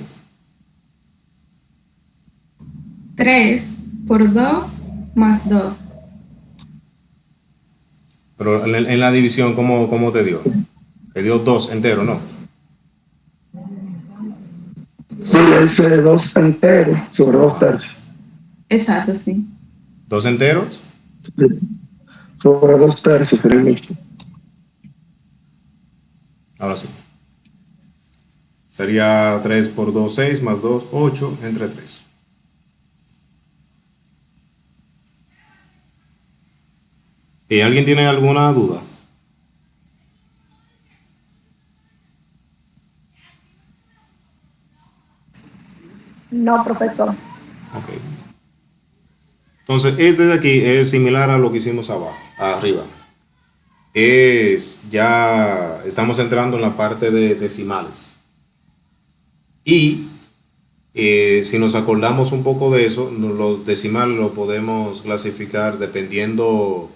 3 por 2 más 2. Pero en la división, ¿cómo te dio? Te dio 2 enteros, ¿no? Sí, hice 2 enteros sobre 2 tercios. Exacto, sí. 2 enteros. Sí, sobre 2 tercios sería mixto. Ahora sí. Sería 3 por 2, 6, más 2, 8, entre 3. ¿Y alguien tiene alguna duda? No, profesor. Ok. Entonces, este de aquí es similar a lo que hicimos abajo, arriba. Ya estamos entrando en la parte de decimales. Y si nos acordamos un poco de eso, los decimales lo podemos clasificar dependiendo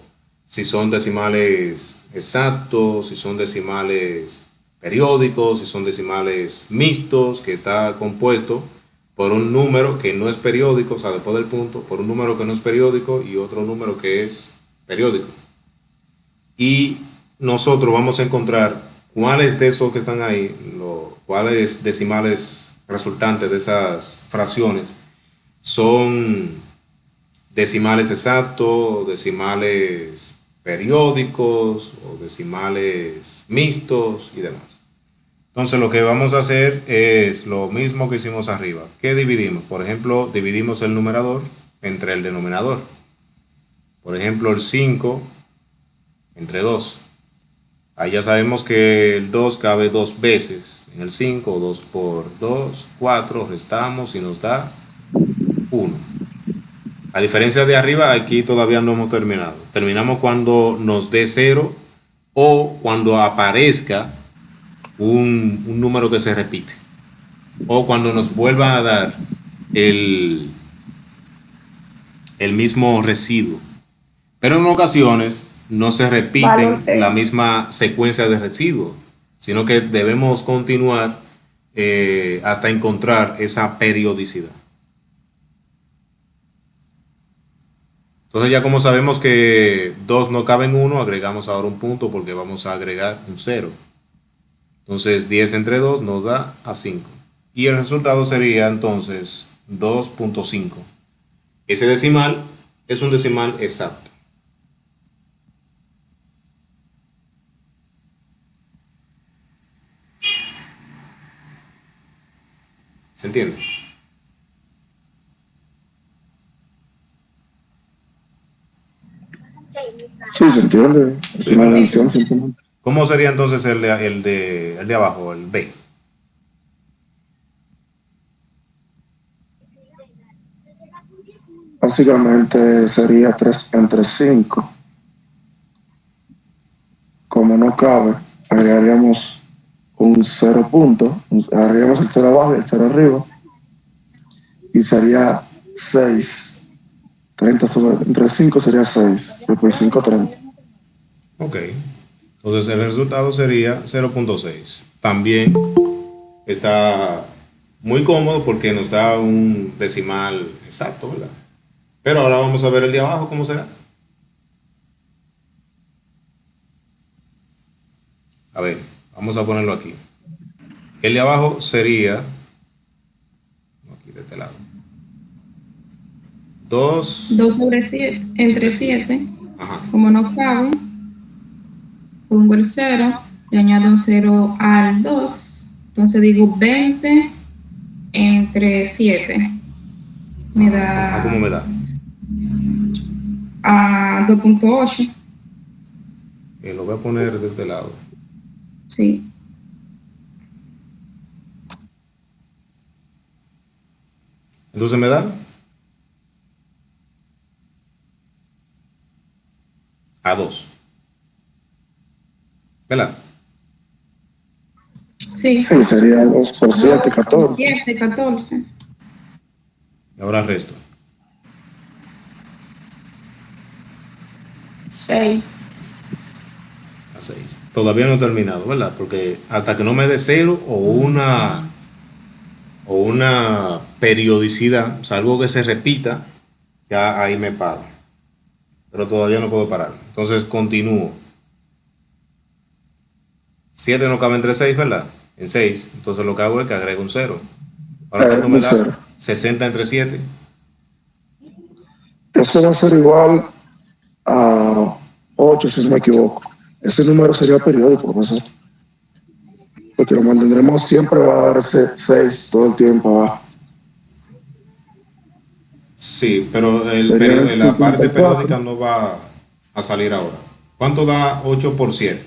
si son decimales exactos, si son decimales periódicos, si son decimales mixtos, que está compuesto por un número que no es periódico, o sea, después del punto, por un número que no es periódico y otro número que es periódico. Y nosotros vamos a encontrar cuáles de esos que están ahí, cuáles decimales resultantes de esas fracciones son decimales exactos, decimales periódicos o decimales mixtos y demás. Entonces lo que vamos a hacer es lo mismo que hicimos arriba. ¿Qué dividimos? Por ejemplo, dividimos el numerador entre el denominador. Por ejemplo, el 5 entre 2. Ahí ya sabemos que el 2 cabe 2 veces en el 5, 2 por 2, 4, restamos y nos da 1. A diferencia de arriba, aquí todavía no hemos terminado. Terminamos cuando nos dé 0 o cuando aparezca un número que se repite. O cuando nos vuelva a dar el mismo residuo. Pero en ocasiones no se repiten Vale, la misma secuencia de residuos, sino que debemos continuar hasta encontrar esa periodicidad. Entonces ya como sabemos que 2 no cabe en 1, agregamos ahora un punto porque vamos a agregar un 0. Entonces 10 entre 2 nos da a 5. Y el resultado sería entonces 2.5. Ese decimal es un decimal exacto. ¿Se entiende? Sí, se entiende. Es una adición simplemente. ¿Cómo sería entonces el de abajo, el B? Básicamente sería 3 entre 5. Como no cabe, agregaríamos un 0 punto, agregaríamos el 0 abajo y el 0 arriba, y sería 6. 30 entre 5 sería 6. 6 por 5, 30. Ok. Entonces el resultado sería 0.6. También está muy cómodo porque nos da un decimal exacto, ¿verdad? Pero ahora vamos a ver el de abajo, ¿cómo será? A ver, vamos a ponerlo aquí. El de abajo sería, aquí de este lado, 2. 2 sobre 7, entre 7. Ajá. Como no cabe, pongo el 0, le añado un 0 al 2. Entonces digo 20 entre 7. Me da ¿Cómo me da? a 2.8. Lo voy a poner de este lado. Sí. Entonces me da a 2. ¿Verdad? Sí. Sí, sería 2 por 7, 14. 7, 14. Y ahora el resto. 6. A 6. Todavía no he terminado, ¿verdad? Porque hasta que no me dé 0 o una periodicidad, o sea, algo que se repita, ya ahí me paro. Pero todavía no puedo parar. Entonces continúo. 7 no cabe entre 6, ¿verdad? En 6. Entonces lo que hago es que agrego un 0. Ahora ¿cuánto Un me da? 0. 60 entre 7. Eso va a ser igual a 8, si no me equivoco. Ese número sería periódico, profesor. Porque lo mantendremos siempre, va a dar ese 6 todo el tiempo abajo. Sí, pero Sería el la parte 54. periódica no va a salir ahora. ¿Cuánto da 8 por 7?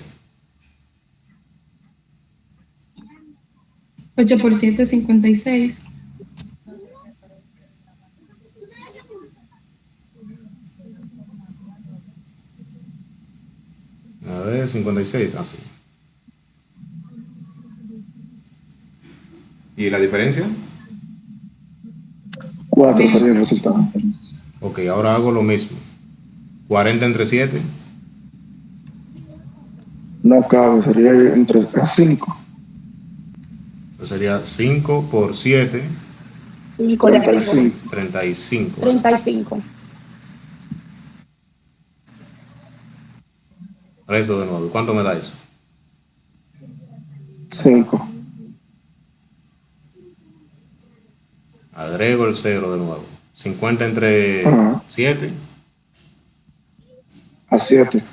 8 por 7 es 56. A ver, 56, así. ¿Y la diferencia? 4 sería el resultado. Ok, ahora hago lo mismo. 40 entre 7. No cabe, sería entre 5. Pues sería 5 por 7, 35. 35. 35. Resto de nuevo. ¿Cuánto me da eso? 5. Agrego el 0 de nuevo. 50 entre Ajá. 7. A 7.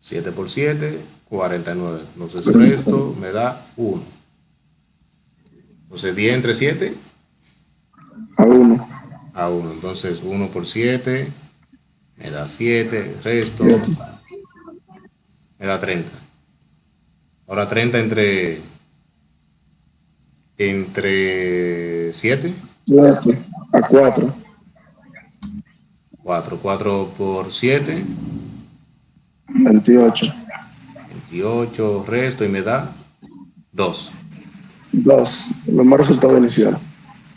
7 por 7, 49. Entonces el resto me da 1. Entonces 10 entre 7 A 1. a 1. Entonces 1 por 7 me da 7. El resto 7. me da 30. Ahora 30 entre 7. 7. A 4. 4. 4 por 7, 28. 28. Resto y me da 2. 2. Lo más resultado inicial.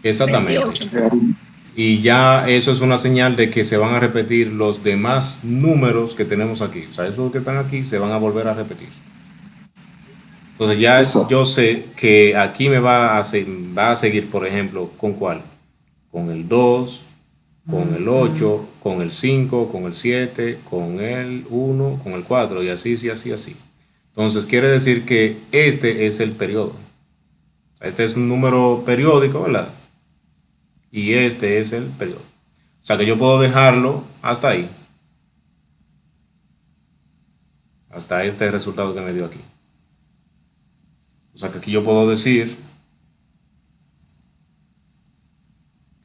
Exactamente. Quedar 1. Y ya eso es una señal de que se van a repetir los demás números que tenemos aquí. O sea, esos que están aquí se van a volver a repetir. Entonces ya Exacto. yo sé que aquí me va a seguir, por ejemplo, ¿con cuál? Con el 2, con el 8, con el 5, con el 7, con el 1, con el 4 y así, así. Entonces quiere decir que este es el periodo. Este es un número periódico, ¿verdad? Y este es el periodo. O sea que yo puedo dejarlo hasta ahí. Hasta este resultado que me dio aquí. O sea que aquí yo puedo decir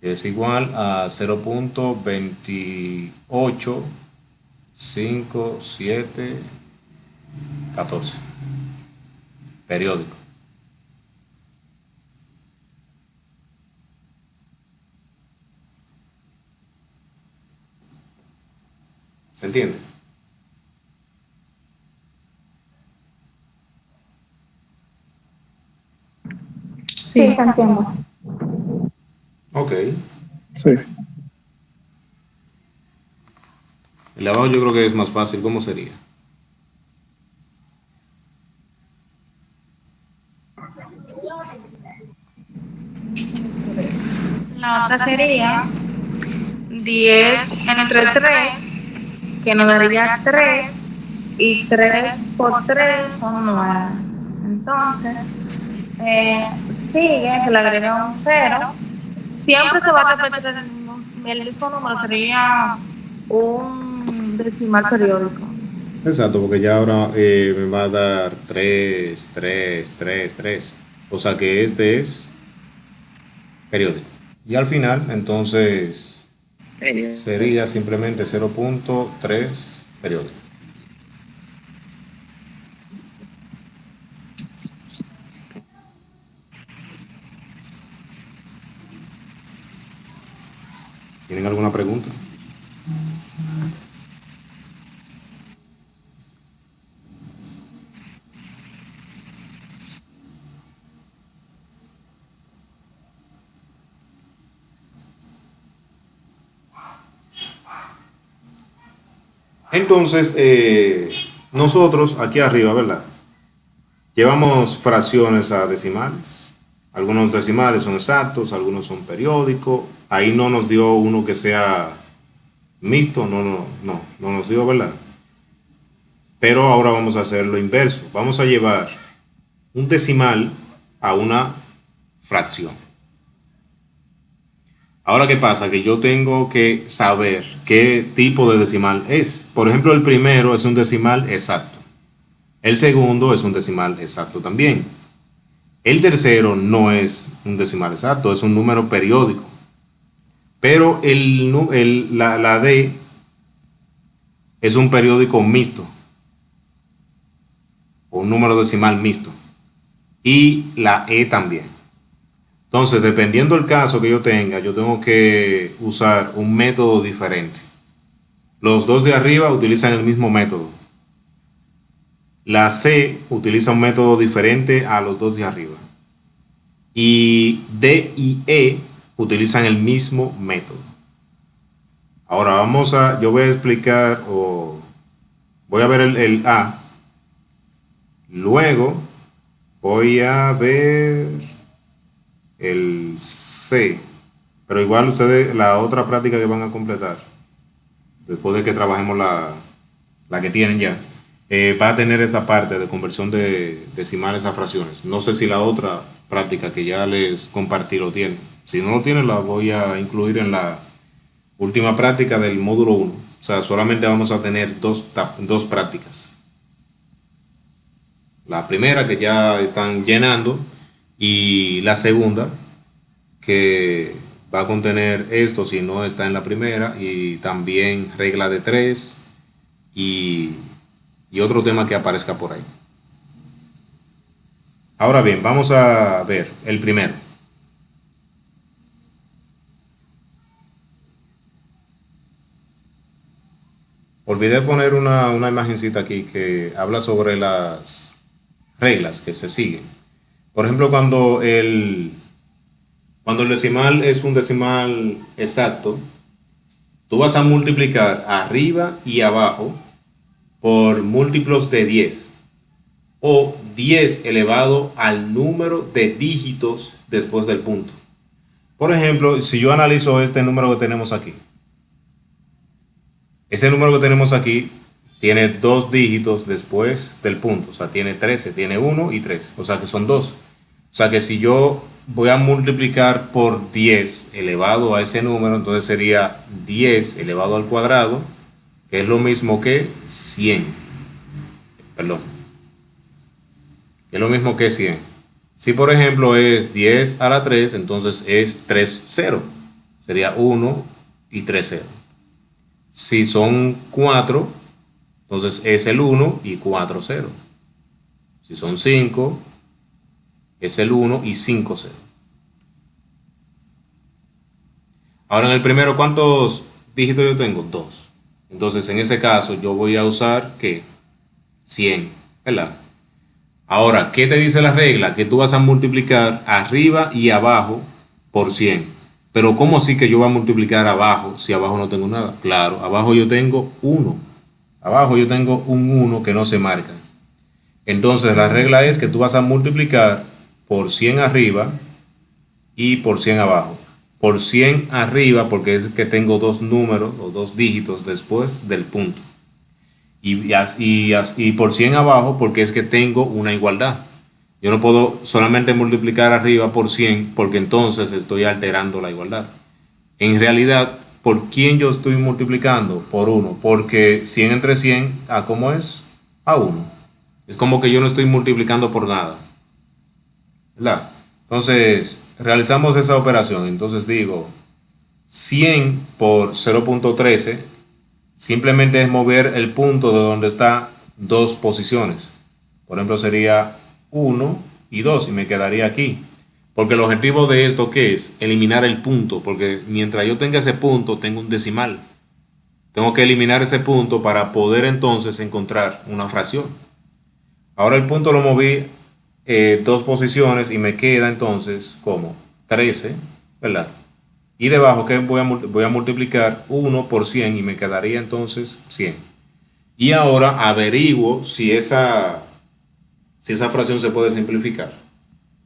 que es igual a 0.285714. Periódico. ¿Se entiende? Sí, te entiendo. Ok. Sí. El de abajo yo creo que es más fácil. ¿Cómo sería? La otra sería 10 entre 3, que nos daría 3, y 3 por 3 son 9. Entonces, sigue, se le agrega un 0. Siempre se va a repetir el mismo número, sería un decimal periódico. Exacto, porque ya ahora me va a dar 3, 3, 3, 3. O sea que este es periódico. Y al final, entonces, sería simplemente 0.3 periódico. ¿Tienen alguna pregunta? Entonces, nosotros aquí arriba, ¿verdad? Llevamos fracciones a decimales. Algunos decimales son exactos, algunos son periódicos. Ahí no nos dio uno que sea mixto, no nos dio, ¿verdad? Pero ahora vamos a hacer lo inverso. Vamos a llevar un decimal a una fracción. Ahora, ¿qué pasa? Que yo tengo que saber qué tipo de decimal es. Por ejemplo, el primero es un decimal exacto. El segundo es un decimal exacto también. El tercero no es un decimal exacto, es un número periódico. Pero la D es un periódico mixto, o un número decimal mixto. Y la E también. Entonces, dependiendo del caso que yo tenga, yo tengo que usar un método diferente. Los dos de arriba utilizan el mismo método. La C utiliza un método diferente a los dos de arriba. Y D y E utilizan el mismo método. Ahora yo voy a explicar o voy a ver el A. Luego voy a ver el C. Pero igual ustedes, la otra práctica que van a completar, después de que trabajemos la que tienen ya, va a tener esta parte de conversión de decimales a fracciones. No sé si la otra práctica que ya les compartí lo tiene. Si no lo tiene, la voy a incluir en la última práctica del módulo 1. O sea, solamente vamos a tener dos prácticas. La primera que ya están llenando y la segunda que va a contener esto si no está en la primera, y también regla de 3 y otro tema que aparezca por ahí. Ahora bien, vamos a ver el primero. Olvidé poner una imagencita aquí que habla sobre las reglas que se siguen. Por ejemplo, cuando el decimal es un decimal exacto, tú vas a multiplicar arriba y abajo por múltiplos de 10 o 10 elevado al número de dígitos después del punto. Por ejemplo, si yo analizo este número que tenemos aquí, ese número que tenemos aquí tiene 2 dígitos después del punto, o sea, tiene 13, tiene 1 y 3, o sea que son 2. O sea que si yo voy a multiplicar por 10 elevado a ese número, entonces sería 10 elevado al cuadrado, que es lo mismo que 100. Perdón. Es lo mismo que 100. Si por ejemplo es 10 a la 3, entonces es 3 0. Sería 1 y 3 0. Si son 4, entonces es el 1 y 4 0. Si son 5, es el 1 y 5 0. Ahora en el primero, ¿cuántos dígitos yo tengo? 2. Entonces en ese caso yo voy a usar, ¿qué? 100, ¿verdad? Ahora, ¿qué te dice la regla? Que tú vas a multiplicar arriba y abajo por 100. Pero ¿cómo así que yo voy a multiplicar abajo si abajo no tengo nada? Claro, abajo yo tengo 1. Abajo yo tengo un 1 que no se marca. Entonces la regla es que tú vas a multiplicar por 100 arriba y por 100 abajo. Por 100 arriba porque es que tengo dos números o dos dígitos después del punto. Y por 100 abajo porque es que tengo una igualdad. Yo no puedo solamente multiplicar arriba por 100 porque entonces estoy alterando la igualdad. En realidad, ¿por quién yo estoy multiplicando? Por 1. Porque 100 entre 100, ¿a cómo es? A 1. Es como que yo no estoy multiplicando por nada, ¿verdad? Entonces, realizamos esa operación. Entonces digo, 100 por 0.13 simplemente es mover el punto de donde está dos posiciones. Por ejemplo, sería 1 y 2 y me quedaría aquí. Porque el objetivo de esto, ¿qué es? Eliminar el punto. Porque mientras yo tenga ese punto, tengo un decimal. Tengo que eliminar ese punto para poder entonces encontrar una fracción. Ahora el punto lo moví dos posiciones y me queda entonces como 13, ¿verdad? Y debajo que voy a multiplicar 1 por 100 y me quedaría entonces 100. Y ahora averiguo si esa fracción se puede simplificar.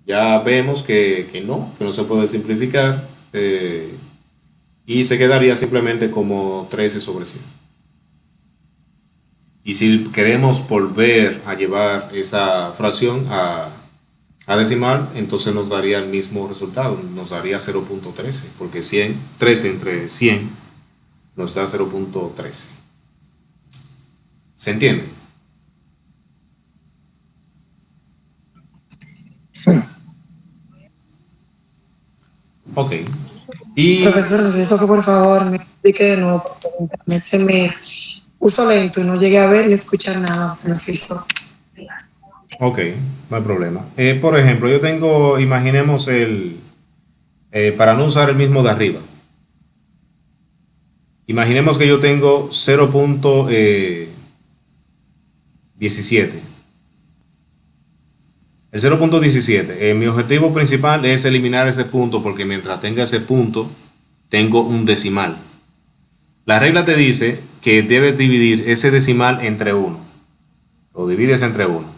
Ya vemos que no se puede simplificar, y se quedaría simplemente como 13 sobre 100. Y si queremos volver a llevar esa fracción a decimal, entonces nos daría el mismo resultado, nos daría 0.13, porque 13 entre 100 nos da 0.13. ¿Se entiende? Sí. Ok. Y Profesor, necesito que por favor me explique de nuevo, porque el internet se me puso lento y no llegué a ver ni escuchar nada, se nos hizo. ok, no hay problema. Por ejemplo, yo tengo, imaginemos para no usar el mismo de arriba. Imaginemos que yo tengo 0.17. El 0.17, mi objetivo principal es eliminar ese punto porque mientras tenga ese punto, tengo un decimal. La regla te dice que debes dividir ese decimal entre 1. Lo divides entre 1.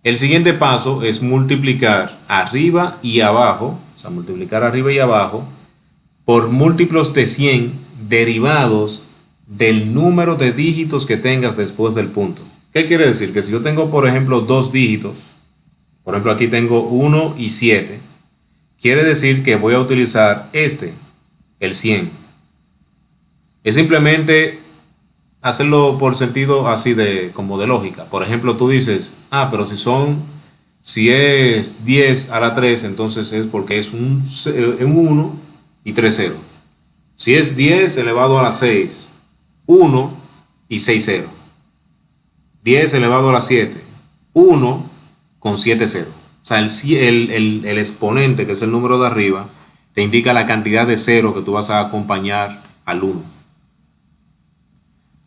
El siguiente paso es multiplicar arriba y abajo, o sea, multiplicar arriba y abajo por múltiplos de 100 derivados del número de dígitos que tengas después del punto. ¿Qué quiere decir? Que si yo tengo, por ejemplo, dos dígitos, por ejemplo, aquí tengo 1 y 7, quiere decir que voy a utilizar el 100. Es simplemente hacerlo por sentido así como de lógica. Por ejemplo, tú dices, pero si es 10 a la 3, entonces es porque es un 1 y 3 0. Si es 10 elevado a la 6, 1 y 6 0. 10 elevado a la 7, 1 con 7 0. O sea, el exponente, que es el número de arriba, te indica la cantidad de 0 que tú vas a acompañar al 1.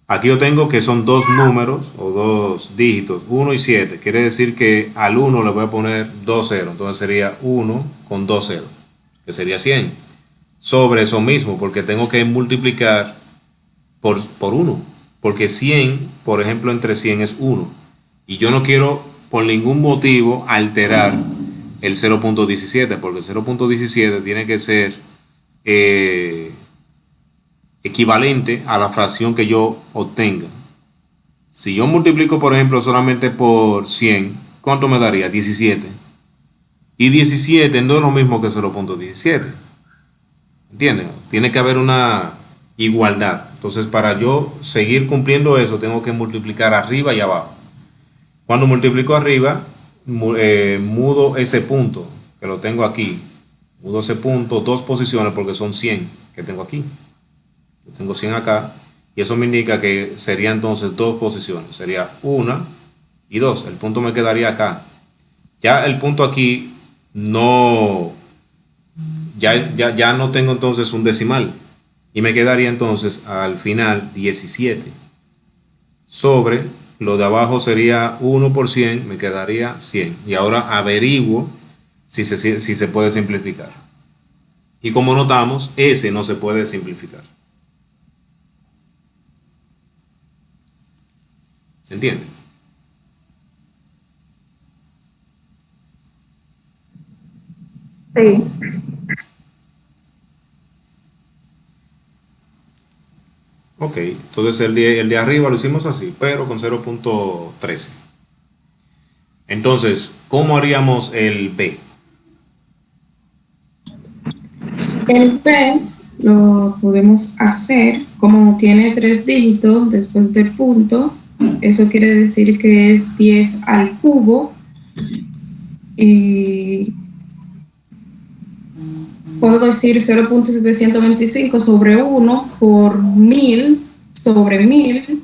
Aquí yo tengo que son dos números o dos dígitos, 1 y 7. Quiere decir que al 1 le voy a poner 2 0. Entonces sería 1 con 2 0, que sería 100. Sobre eso mismo, porque tengo que multiplicar por 1. Porque 100, por ejemplo, entre 100 es 1. Y yo no quiero por ningún motivo alterar el 0.17, porque el 0.17 tiene que ser equivalente a la fracción que yo obtenga. Si yo multiplico, por ejemplo, solamente por 100, ¿cuánto me daría? 17. Y 17 no es lo mismo que 0.17. ¿Entienden? Tiene que haber una igualdad. Entonces, para yo seguir cumpliendo eso, tengo que multiplicar arriba y abajo. Cuando multiplico arriba, mudo ese punto, que lo tengo aquí. Mudo ese punto 2 posiciones porque son 100 que tengo aquí. Yo tengo 100 acá y eso me indica que sería entonces 2 posiciones. Sería 1 y 2. El punto me quedaría acá. Ya el punto aquí no... Ya no tengo entonces un decimal. Y me quedaría entonces al final 17. Sobre lo de abajo sería 1 por 100, me quedaría 100. Y ahora averiguo si se puede simplificar. Y como notamos, ese no se puede simplificar. ¿Se entiende? Sí. Ok, entonces el de arriba lo hicimos así, pero con 0.13. Entonces, ¿cómo haríamos el B? El P lo podemos hacer como tiene 3 dígitos después del punto. Eso quiere decir que es 10 al cubo. Y puedo decir 0.725 sobre 1 por 1000 sobre 1000.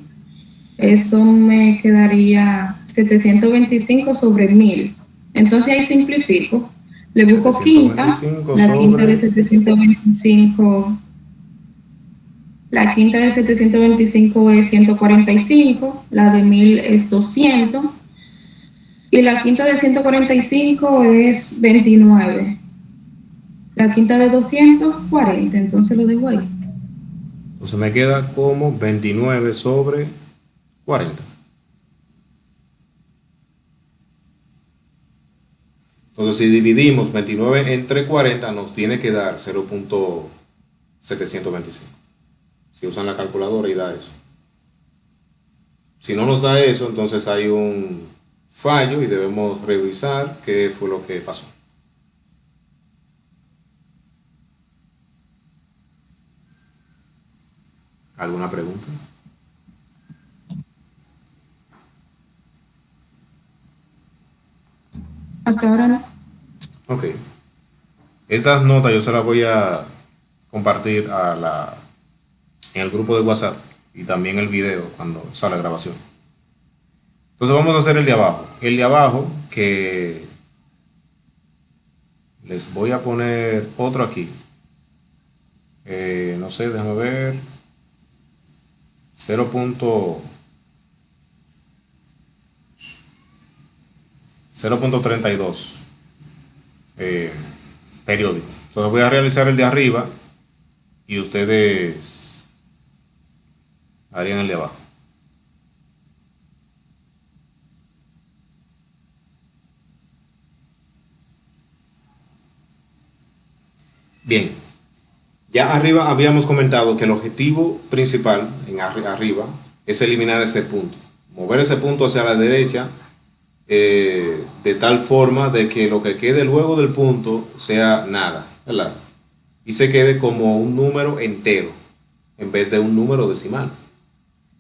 Eso me quedaría 725 sobre 1000. Entonces ahí simplifico. Le busco quinta. 725 La quinta sobre... de 725. La quinta de 725 es 145. La de 1000 es 200. Y la quinta de 145 es 29. La quinta de 240, entonces lo dejo ahí. Entonces me queda como 29 sobre 40. Entonces si dividimos 29 entre 40 nos tiene que dar 0.725. Si usan la calculadora y da eso. Si no nos da eso, entonces hay un fallo y debemos revisar qué fue lo que pasó. ¿Alguna pregunta? Hasta ahora no. Ok. Estas notas yo se las voy a compartir en el grupo de WhatsApp y también el video cuando sale la grabación. Entonces vamos a hacer el de abajo. El de abajo, que les voy a poner otro aquí. No sé, déjame ver. 0.32 periódico. Entonces voy a realizar el de arriba y ustedes harían el de abajo. Bien, ya arriba habíamos comentado que el objetivo principal arriba es eliminar ese punto, mover ese punto hacia la derecha de tal forma de que lo que quede luego del punto sea nada, ¿verdad? Y se quede como un número entero en vez de un número decimal.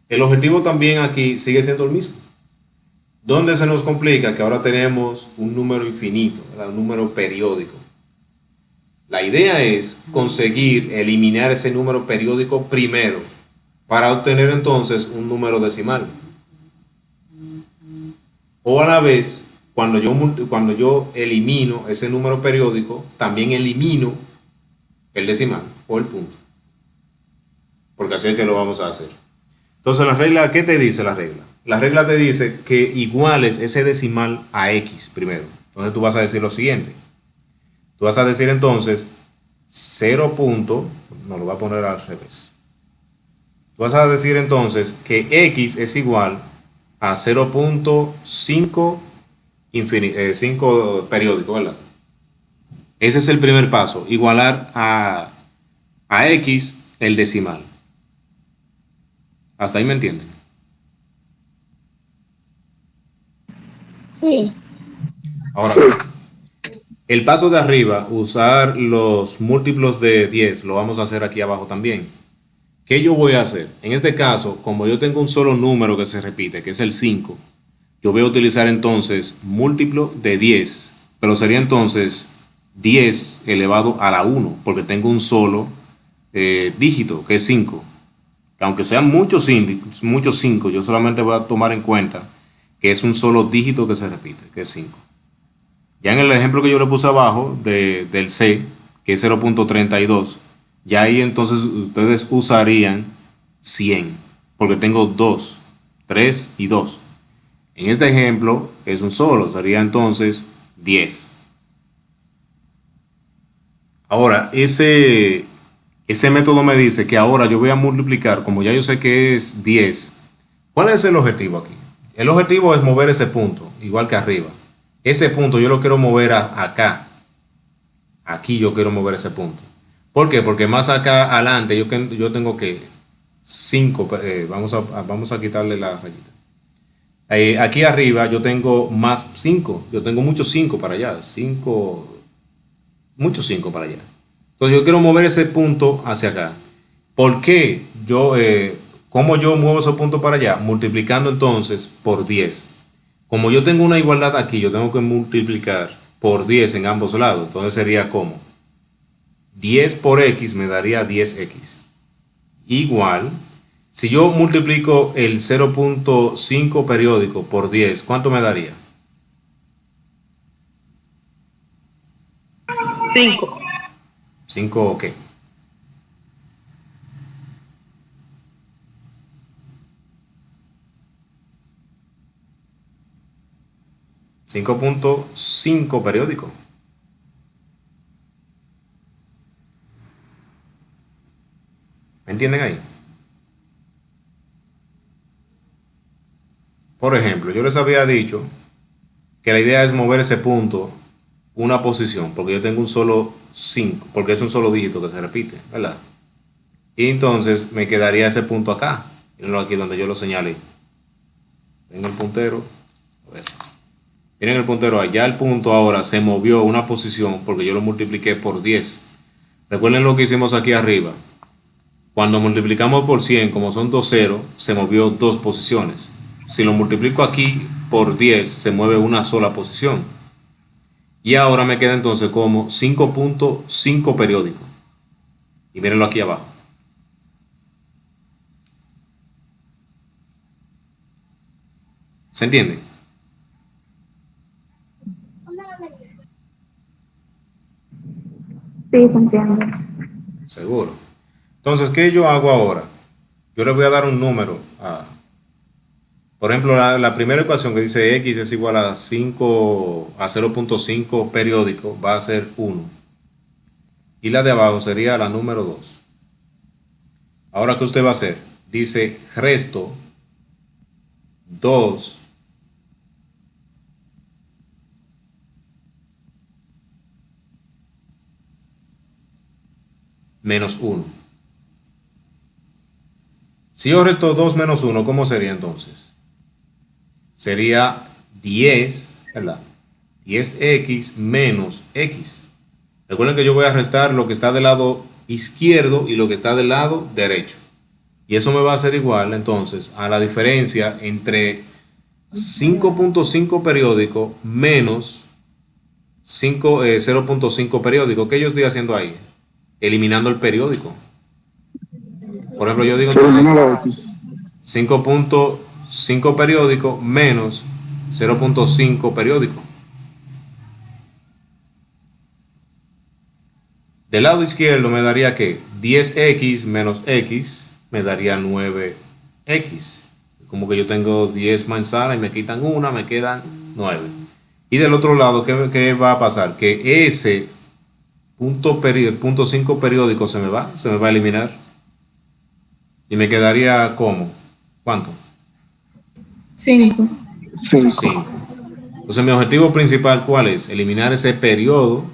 El objetivo también aquí sigue siendo el mismo. ¿Dónde se nos complica? Que ahora tenemos un número infinito, ¿verdad? Un número periódico. La idea es conseguir eliminar ese número periódico primero para obtener entonces un número decimal. O a la vez, cuando yo elimino ese número periódico, también elimino el decimal o el punto. Porque así es que lo vamos a hacer. Entonces, la regla, ¿qué te dice la regla? La regla te dice que iguales ese decimal a x primero. Entonces tú vas a decir lo siguiente. Tú vas a decir entonces 0. No, lo voy a poner al revés. Tú vas a decir entonces que x es igual a 0.5 5 periódico, ¿verdad? Ese es el primer paso, igualar a x el decimal. ¿Hasta ahí me entienden? Sí. Ahora, Sí. el paso de arriba, usar los múltiplos de 10, lo vamos a hacer aquí abajo también. ¿Qué yo voy a hacer? En este caso, como yo tengo un solo número que se repite, que es el 5, yo voy a utilizar entonces múltiplo de 10, pero sería entonces 10 elevado a la 1, porque tengo un solo dígito, que es 5. Aunque sean muchos 5, yo solamente voy a tomar en cuenta que es un solo dígito que se repite, que es 5. Ya en el ejemplo que yo le puse abajo del C, que es 0.32, ya ahí entonces ustedes usarían 100, porque tengo 2, 3 y 2. En este ejemplo es un solo, sería entonces 10. Ahora, ese método me dice que ahora yo voy a multiplicar, como ya yo sé que es 10. ¿Cuál es el objetivo aquí? El objetivo es mover ese punto, igual que arriba. Ese punto yo lo quiero mover acá. Aquí yo quiero mover ese punto. ¿Por qué? Porque más acá adelante yo tengo que 5. Vamos a quitarle la rayita. Aquí arriba yo tengo más 5. Yo tengo muchos 5 para allá. Muchos 5 para allá. Entonces yo quiero mover ese punto hacia acá. ¿Por qué? ¿Cómo yo muevo ese punto para allá? Multiplicando entonces por 10. Como yo tengo una igualdad aquí, yo tengo que multiplicar por 10 en ambos lados. Entonces sería como 10 por x me daría 10x. Igual, si yo multiplico el 0.5 periódico por 10, ¿cuánto me daría? 5. 5 ¿qué? $5.5 periódico. ¿Me entienden ahí? Por ejemplo, yo les había dicho que la idea es mover ese punto una posición, porque yo tengo un solo 5, porque es un solo dígito que se repite, ¿verdad? Y entonces me quedaría ese punto acá, mírenlo aquí donde yo lo señalé. Miren el puntero. A ver. Miren el puntero, allá el punto ahora se movió una posición porque yo lo multipliqué por 10. Recuerden lo que hicimos aquí arriba. Cuando multiplicamos por 100, como son 2 ceros, se movió 2 posiciones. Si lo multiplico aquí por 10, se mueve una sola posición. Y ahora me queda entonces como 5.5 periódico. Y mírenlo aquí abajo. ¿Se entiende? Sí, se entiende. Seguro. Entonces, ¿qué yo hago ahora? Yo le voy a dar un número. Por ejemplo, la primera ecuación que dice x es igual a 0.5 periódico va a ser 1. Y la de abajo sería la número 2. Ahora, ¿qué usted va a hacer? Dice resto 2 menos 1. Si yo resto 2 menos 1, ¿cómo sería entonces? Sería 10, ¿verdad? 10x menos x. Recuerden que yo voy a restar lo que está del lado izquierdo y lo que está del lado derecho. Y eso me va a ser igual entonces a la diferencia entre 5.5 periódico menos 0.5 periódico. ¿Qué yo estoy haciendo ahí? Eliminando el periódico. Por ejemplo, yo digo Se elimina la X. 5.5 periódico menos 0.5 periódico. Del lado izquierdo me daría que 10x menos x me daría 9x. Como que yo tengo 10 manzanas y me quitan una, me quedan 9. Y del otro lado, ¿qué va a pasar? Que ese punto 5 periódico se me va a eliminar. Y me quedaría ¿cómo? ¿Cuánto? 5. 5. 5. Entonces mi objetivo principal, ¿cuál es? Eliminar ese periodo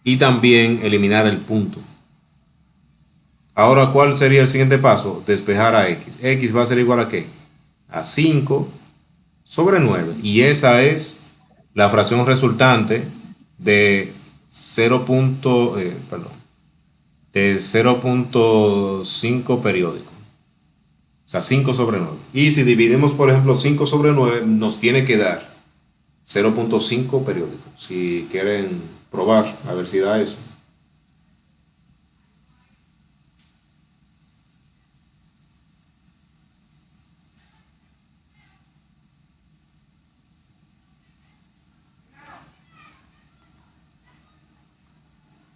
y también eliminar el punto. Ahora, ¿cuál sería el siguiente paso? Despejar a x. X va a ser igual a ¿qué? A 5 sobre 9. Y esa es la fracción resultante de 0.5 periódico. O sea, 5 sobre 9. Y si dividimos, por ejemplo, 5 sobre 9, nos tiene que dar 0.5 periódico. Si quieren probar, a ver si da eso.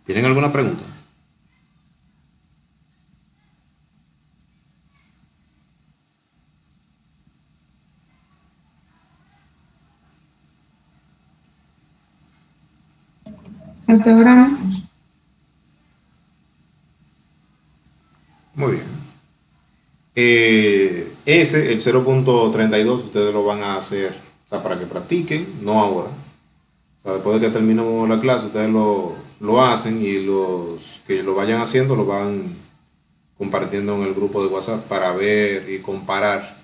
¿Tienen alguna pregunta? Hasta ahora no. Muy bien. Ese, el 0.32, ustedes lo van a hacer, o sea, para que practiquen, no ahora. O sea, después de que terminemos la clase, ustedes lo hacen y los que lo vayan haciendo lo van compartiendo en el grupo de WhatsApp para ver y comparar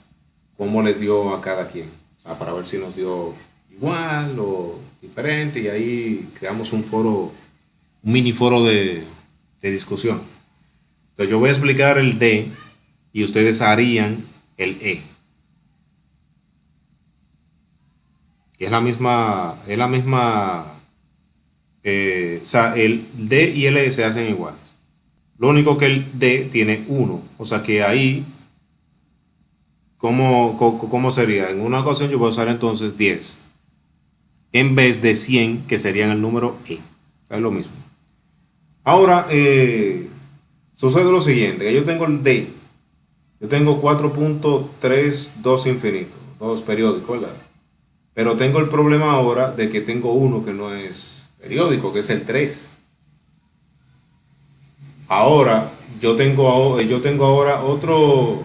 cómo les dio a cada quien. O sea, para ver si nos dio igual o diferente y ahí creamos un mini foro de discusión. Entonces yo voy a explicar el D y ustedes harían el E. Que es la misma, o sea, el D y el E se hacen iguales. Lo único que el D tiene 1, o sea que ahí, ¿cómo sería? En una ocasión yo voy a usar entonces 10, en vez de 100, que serían el número E. O sea, es lo mismo. Ahora, sucede lo siguiente, que yo tengo el D, yo tengo 4.32 infinito, 2 periódicos, ¿verdad? Pero tengo el problema ahora de que tengo uno que no es periódico, que es el 3. Ahora, yo tengo ahora otro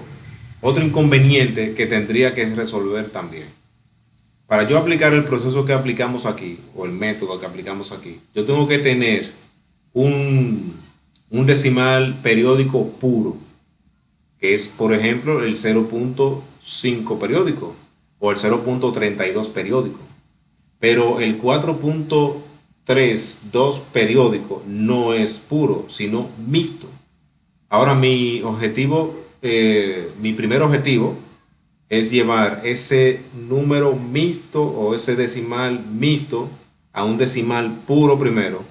inconveniente que tendría que resolver también. Para yo aplicar el proceso que aplicamos aquí, o el método que aplicamos aquí, yo tengo que tener un decimal periódico puro, que es, por ejemplo, el 0.5 periódico. o el 0.32 periódico. Pero el 4.32 periódico no es puro, sino mixto. Ahora mi primer objetivo es llevar ese número mixto o ese decimal mixto a un decimal puro primero,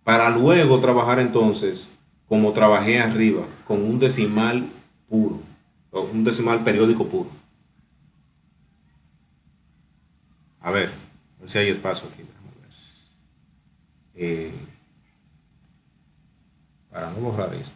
para luego trabajar entonces, como trabajé arriba, con un decimal puro, o un decimal periódico puro. A ver si hay espacio aquí. Déjame ver. Para no borrar esto.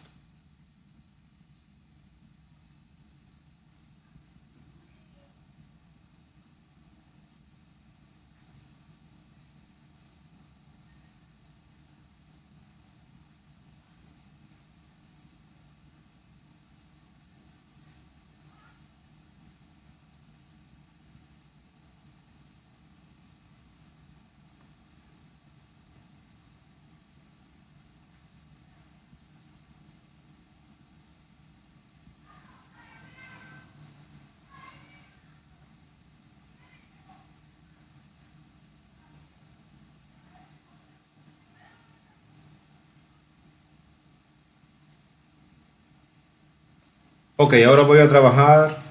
Ok, ahora voy a trabajar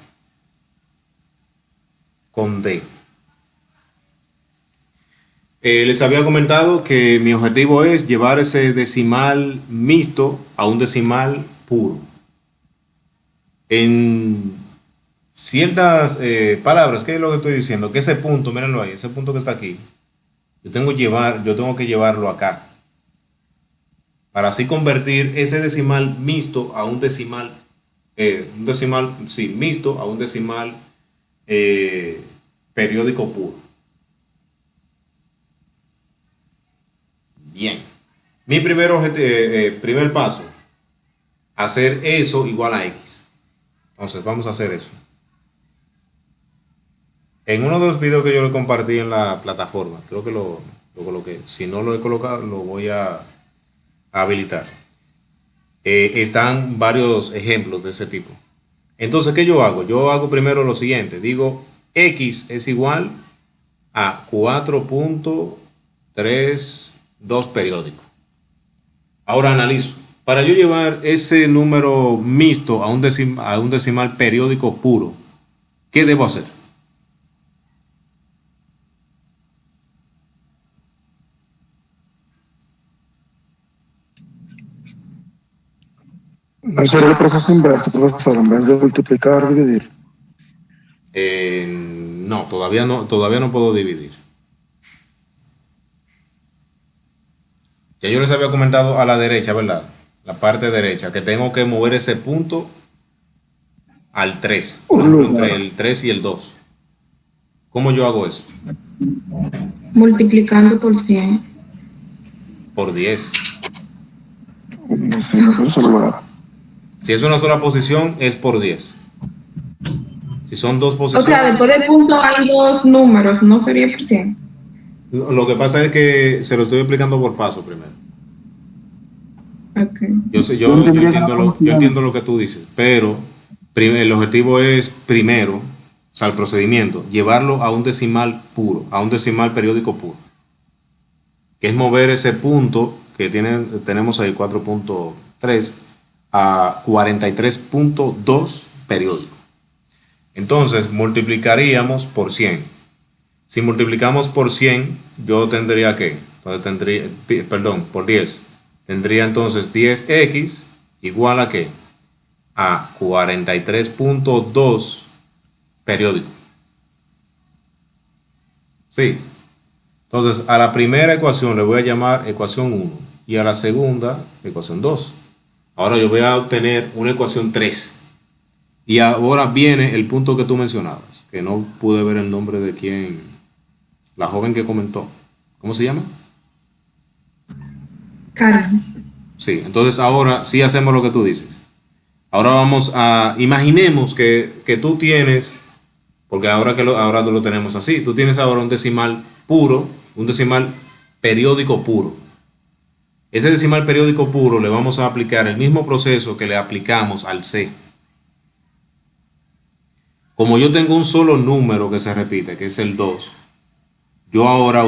con D. Les había comentado que mi objetivo es llevar ese decimal mixto a un decimal puro. En ciertas palabras, ¿qué es lo que estoy diciendo? Que ese punto, mírenlo ahí, ese punto que está aquí, yo tengo que llevarlo acá. Para así convertir ese decimal mixto a un decimal mixto a un decimal periódico puro. Bien. Mi primer paso, hacer eso igual a X. Entonces vamos a hacer eso. En uno de los videos que yo le compartí en la plataforma, creo que lo coloqué. Si no lo he colocado, lo voy a habilitar. Están varios ejemplos de ese tipo. Entonces, ¿qué yo hago? Yo hago primero lo siguiente. Digo, X es igual a 4.32 periódico. Ahora analizo. Para yo llevar ese número mixto a un decimal periódico puro, ¿qué debo hacer? No sería el proceso inverso, profesor, en vez de multiplicar, dividir. No, todavía no puedo dividir. Ya yo les había comentado a la derecha, ¿verdad? La parte derecha, que tengo que mover ese punto al 3, por ejemplo, entre el 3 y el 2. ¿Cómo yo hago eso? Multiplicando por 100. Por 10. Sí, en solo lugar. Si es una sola posición, es por 10. Si son dos O posiciones... sea, después del punto hay dos números, no sería por 100. Lo que pasa es que se lo estoy explicando por paso primero. Okay. Yo entiendo lo que tú dices, pero el objetivo es primero, o sea, el procedimiento, llevarlo a un decimal puro, a un decimal periódico puro, que es mover ese punto que tenemos ahí, 4.3, a 43.2 periódico. Entonces, multiplicaríamos por 100. Si multiplicamos por 100, yo tendría que, por 10. Tendría entonces 10x igual a ¿qué? A 43.2 periódico. Sí. Entonces, a la primera ecuación le voy a llamar ecuación 1 y a la segunda ecuación 2. Ahora yo voy a obtener una ecuación 3. Y ahora viene el punto que tú mencionabas, que no pude ver el nombre de quién, la joven que comentó. ¿Cómo se llama? Karen. Sí, entonces ahora sí hacemos lo que tú dices. Ahora vamos a, imaginemos que tú tienes, porque ahora lo tenemos así, tú tienes ahora un decimal puro, un decimal periódico puro. Ese decimal periódico puro le vamos a aplicar el mismo proceso que le aplicamos al C. Como yo tengo un solo número que se repite, que es el 2, yo ahora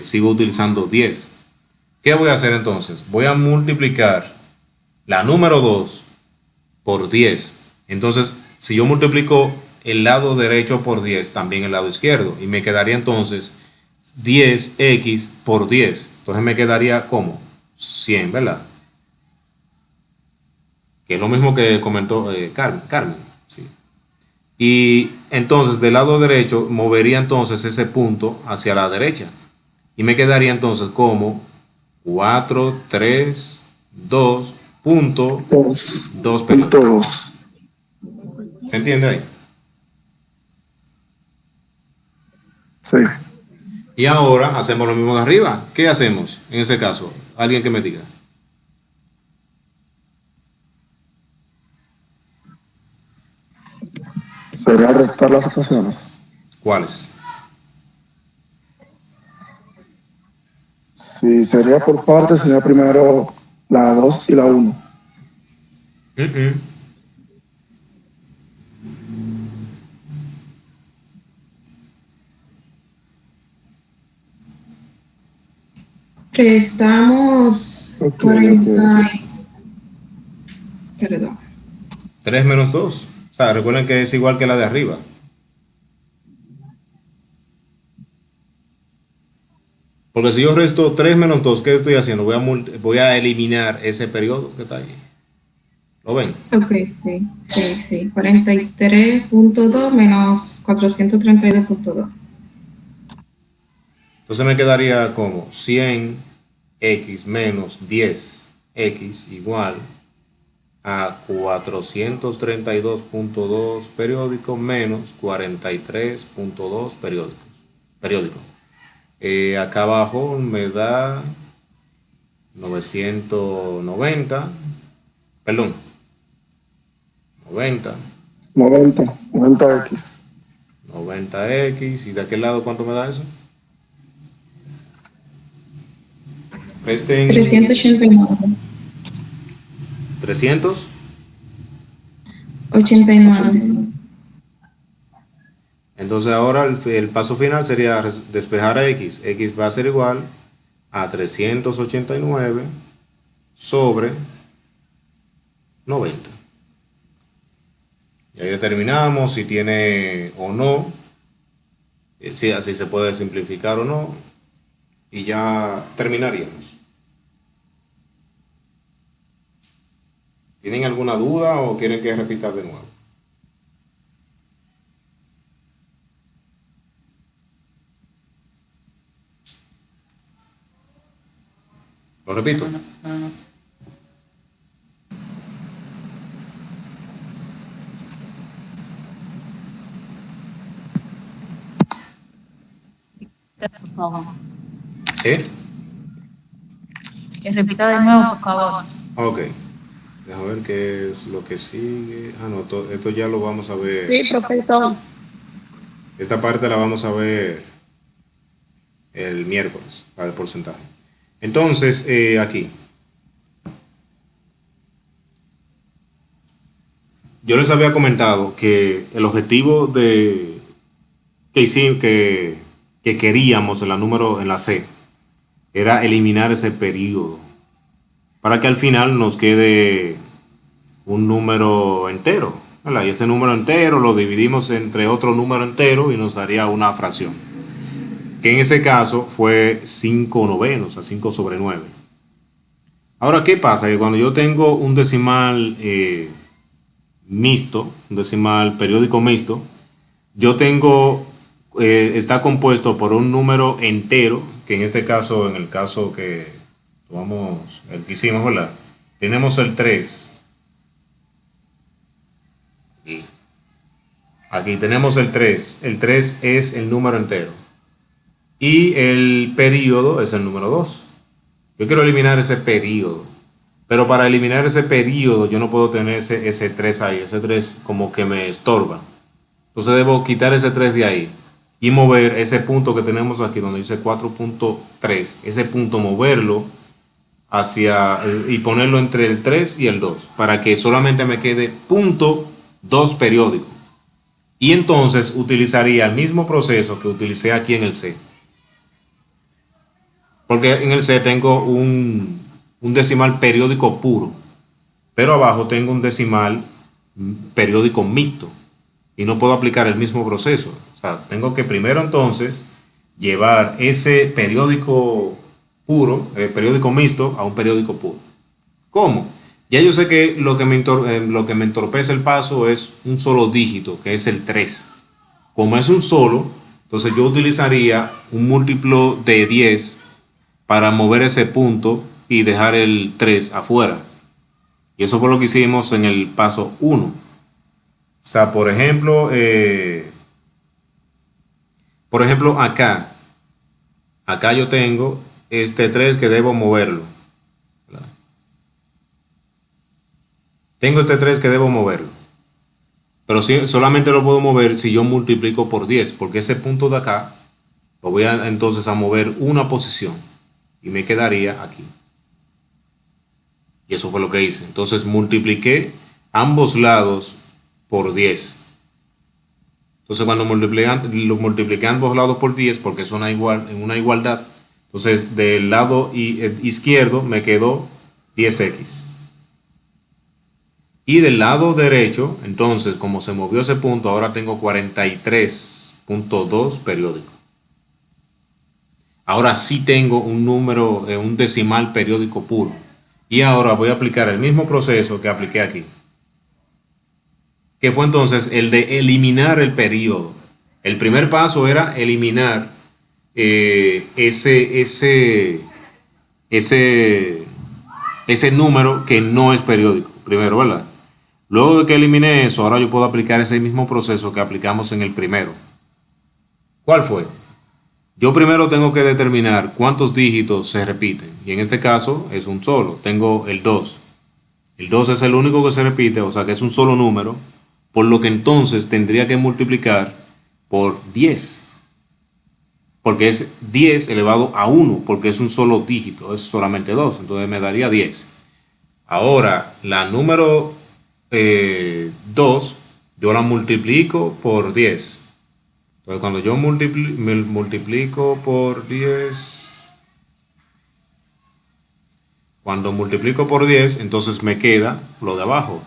sigo utilizando 10. ¿Qué voy a hacer entonces? Voy a multiplicar la número 2 por 10. Entonces, si yo multiplico el lado derecho por 10, también el lado izquierdo. Y me quedaría entonces 10x por 10. Entonces me quedaría como 100, ¿verdad? Que es lo mismo que comentó Carmen. Sí. Y entonces del lado derecho movería entonces ese punto hacia la derecha. Y me quedaría entonces como 4, 3, 2, punto 2 periódicos. 2. ¿Se entiende ahí? Sí. Y ahora hacemos lo mismo de arriba. ¿Qué hacemos en ese caso? Alguien que me diga. Sería restar las ecuaciones. ¿Cuáles? Si sería por partes, sería primero la 2 y la 1. Mm-mm. Restamos Ok, 40. Perdón. 3 menos 2. O sea, recuerden que es igual que la de arriba. Porque si yo resto 3 menos 2, ¿qué estoy haciendo? Voy a eliminar ese periodo que está ahí. ¿Lo ven? Ok, sí. 43.2 menos 432.2. Entonces me quedaría como 100x menos 10x igual a 432.2 periódicos menos 43.2 periódicos. Acá abajo me da 990, perdón, 90, 90x. 90x, y de aquel lado, ¿cuánto me da eso? Resten 389. 300. 89. Entonces ahora el paso final sería despejar a x. X va a ser igual a 389 sobre 90. Y ahí determinamos si tiene o no, si así se puede simplificar o no, y ya terminaríamos. ¿Tienen alguna duda o quieren que repita de nuevo? Lo repito. Por favor. ¿Eh? Que repita de nuevo, por favor. Ok. Déjame ver qué es lo que sigue. Ah, no, esto ya lo vamos a ver. Sí, profesor. Esta parte la vamos a ver el miércoles, la de porcentaje. Entonces, aquí. Yo les había comentado que el objetivo que queríamos en la C era eliminar ese periodo para que al final nos quede un número entero, ¿verdad? Y ese número entero lo dividimos entre otro número entero y nos daría una fracción, que en ese caso fue 5 novenos, a 5 sobre 9. Ahora, ¿qué pasa? Que cuando yo tengo un decimal mixto, un decimal periódico mixto, yo tengo, está compuesto por un número entero, que en este caso, en el caso que tomamos, el que hicimos, ¿verdad? Tenemos el 3. Y aquí tenemos el 3. El 3 es el número entero. Y el periodo es el número 2. Yo quiero eliminar ese periodo. Pero para eliminar ese periodo yo no puedo tener ese 3 ahí. Ese 3 como que me estorba. Entonces debo quitar ese 3 de ahí y mover ese punto que tenemos aquí donde dice 4.3. Ese punto moverlo hacia y ponerlo entre el 3 y el 2 para que solamente me quede punto 2 periódico. Y entonces utilizaría el mismo proceso que utilicé aquí en el C. Porque en el C tengo un decimal periódico puro, pero abajo tengo un decimal periódico mixto y no puedo aplicar el mismo proceso. O sea, tengo que primero entonces llevar ese periódico puro, periódico mixto, a un periódico puro. ¿Cómo? Ya yo sé que lo que me entorpece el paso es un solo dígito, que es el 3. Como es un solo, entonces yo utilizaría un múltiplo de 10 para mover ese punto y dejar el 3 afuera. Y eso fue lo que hicimos en el paso 1. O sea, por ejemplo, acá yo tengo este 3 que debo moverlo. ¿Verdad? Tengo este 3 que debo moverlo. Pero solamente lo puedo mover si yo multiplico por 10, porque ese punto de acá lo voy entonces a mover una posición y me quedaría aquí. Y eso fue lo que hice. Entonces multipliqué ambos lados por 10. Entonces cuando lo multipliqué ambos lados por 10, porque son en una igualdad, entonces del lado izquierdo me quedó 10x. Y del lado derecho, entonces como se movió ese punto, ahora tengo 43.2 periódico. Ahora sí tengo un número, un decimal periódico puro. Y ahora voy a aplicar el mismo proceso que apliqué aquí, que fue entonces el de eliminar el periodo. El primer paso era eliminar ese número que no es periódico, primero, ¿verdad? Luego de que eliminé eso, ahora yo puedo aplicar ese mismo proceso que aplicamos en el primero. ¿Cuál fue? Yo primero tengo que determinar cuántos dígitos se repiten. Y en este caso es un solo. Tengo el 2. El 2 es el único que se repite, o sea que es un solo número. Por lo que entonces tendría que multiplicar por 10. Porque es 10 elevado a 1, porque es un solo dígito, es solamente 2. Entonces me daría 10. Ahora, la número 2, yo la multiplico por 10. Entonces cuando yo multiplico por 10, entonces me queda lo de abajo.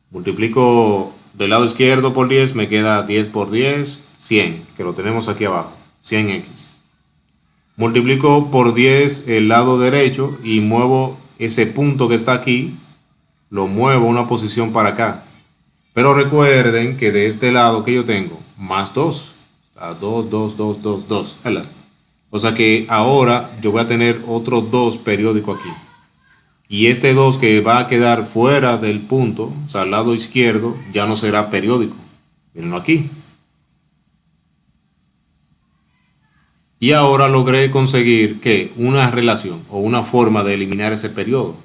Multiplico del lado izquierdo por 10, me queda 10 por 10, 100, que lo tenemos aquí abajo, 100x. Multiplico por 10 el lado derecho y muevo ese punto que está aquí, lo muevo una posición para acá. Pero recuerden que de este lado que yo tengo, más 2. 2, 2, 2, 2, 2, ¿verdad? O sea que ahora yo voy a tener otro 2 periódico aquí. Y este 2 que va a quedar fuera del punto, o sea, al lado izquierdo, ya no será periódico. Mírenlo aquí. Y ahora logré conseguir que una relación o una forma de eliminar ese periodo.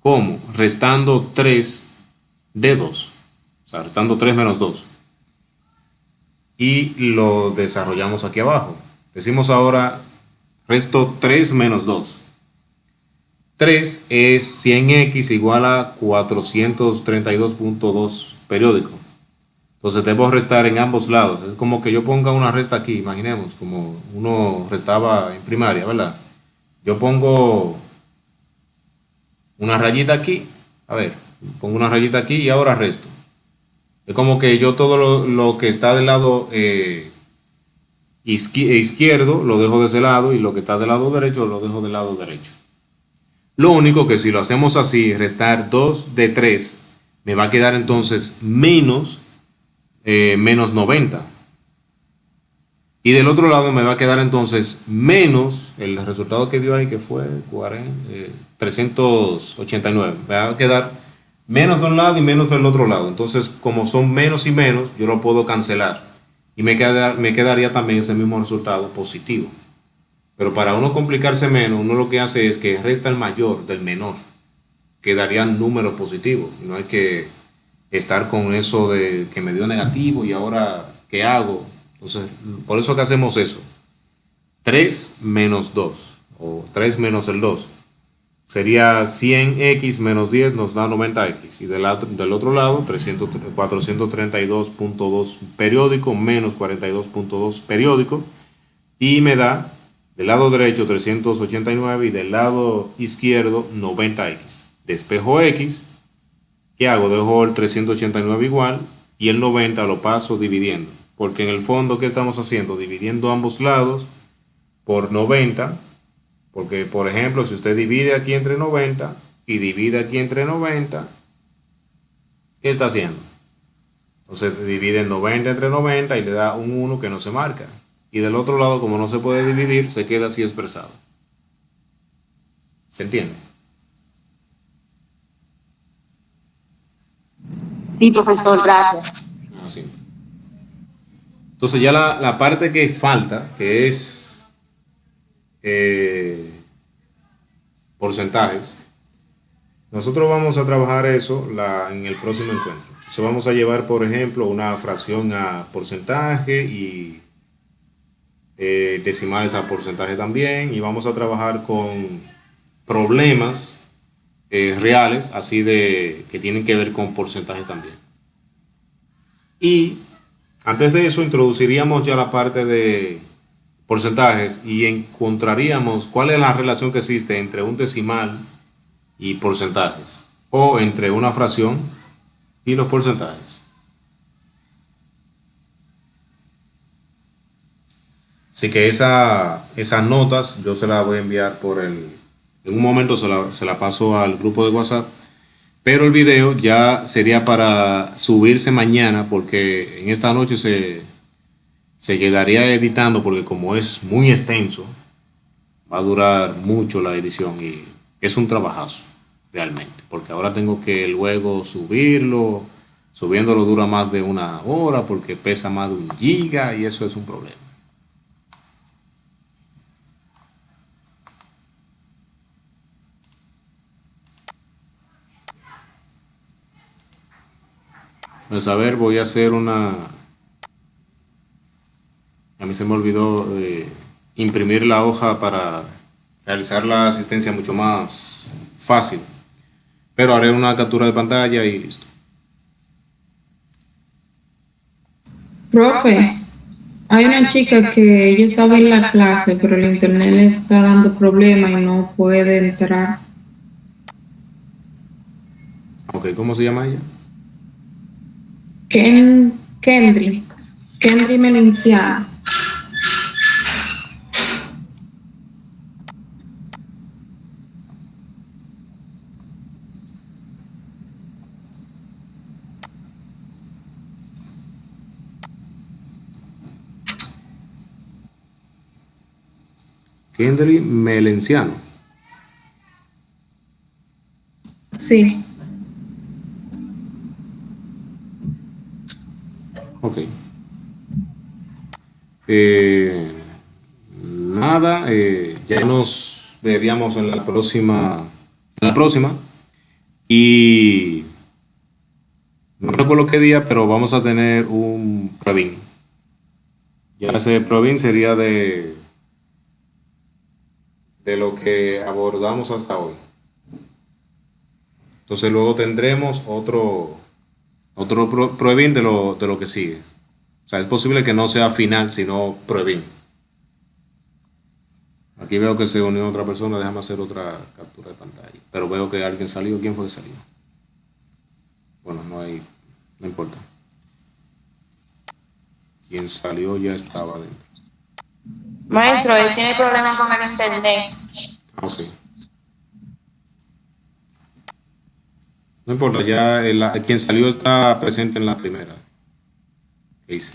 ¿Cómo? Restando 3 de 2. O sea, restando 3 menos 2. Y lo desarrollamos aquí abajo. Decimos ahora, resto 3 menos 2. 3 es 100x igual a 432.2 periódico. Entonces debo restar en ambos lados. Es como que yo ponga una resta aquí, imaginemos, como uno restaba en primaria, ¿verdad? Yo pongo una rayita aquí, a ver, pongo una rayita aquí y ahora resto. Es como que yo todo lo que está del lado izquierdo lo dejo de ese lado y lo que está del lado derecho lo dejo del lado derecho. Lo único que si lo hacemos así, restar 2 de 3, me va a quedar entonces menos 90. Y del otro lado me va a quedar entonces menos, el resultado que dio ahí que fue 389. Me va a quedar menos de un lado y menos del otro lado. Entonces, como son menos y menos, yo lo puedo cancelar. Y me quedaría también ese mismo resultado positivo. Pero para uno complicarse menos, uno lo que hace es que resta el mayor del menor. Quedarían números positivos. Y no hay que estar con eso de que me dio negativo y ahora, ¿qué hago? Entonces, por eso que hacemos eso. 3 menos 2, o 3 menos el 2. sería 100x menos 10 nos da 90x. Y del otro lado, 432.2 periódico menos 42.2 periódico. Y me da del lado derecho 389 y del lado izquierdo 90x. Despejo x. ¿Qué hago? Dejo el 389 igual y el 90 lo paso dividiendo. Porque en el fondo, ¿qué estamos haciendo? Dividiendo ambos lados por 90. Porque, por ejemplo, si usted divide aquí entre 90 y divide aquí entre 90, ¿qué está haciendo? Entonces divide 90 entre 90 y le da un 1 que no se marca. Y del otro lado, como no se puede dividir, se queda así expresado. ¿Se entiende? Sí, profesor, gracias. Así. Entonces ya la parte que falta, que es porcentajes, nosotros vamos a trabajar eso en el próximo encuentro. Entonces vamos a llevar, por ejemplo, una fracción a porcentaje y decimales a porcentaje también, y vamos a trabajar con problemas reales, así que tienen que ver con porcentajes también. Y antes de eso introduciríamos ya la parte de porcentajes y encontraríamos cuál es la relación que existe entre un decimal y porcentajes, o entre una fracción y los porcentajes. Así que esas notas yo se las voy a enviar en un momento se la paso al grupo de WhatsApp, pero el video ya sería para subirse mañana, porque en esta noche se quedaría editando, porque como es muy extenso, va a durar mucho la edición y es un trabajazo realmente, porque ahora tengo que luego subiéndolo dura más de 1 hora, porque pesa más de 1 giga y eso es un problema. Pues a ver, voy a hacer a mí se me olvidó imprimir la hoja para realizar la asistencia mucho más fácil, pero haré una captura de pantalla y listo. Profe, hay una chica que ella estaba en la clase, pero el internet le está dando problemas y no puede entrar. Ok, ¿cómo se llama ella? Kendry Melenciano. Kendry Melenciano. Sí. Ok. Nada, ya nos veríamos en la próxima. Y no recuerdo qué día, pero vamos a tener un Provin. Ya ese Provin sería de lo que abordamos hasta hoy. Entonces luego tendremos otro Provin de lo que sigue. O sea, es posible que no sea final, sino Provin. Aquí veo que se unió otra persona, déjame hacer otra captura de pantalla. Pero veo que alguien salió. ¿Quién fue que salió? Bueno, no importa. Quien salió ya estaba dentro. Maestro, él tiene problemas con el internet. Ok. No importa, ya quien salió está presente en la primera que hice.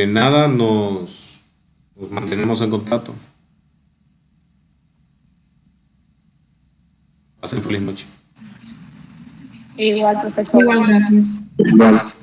Nada, nos mantenemos en contacto. Pasen feliz noche. Igual, profesor. Igual, gracias. Vale.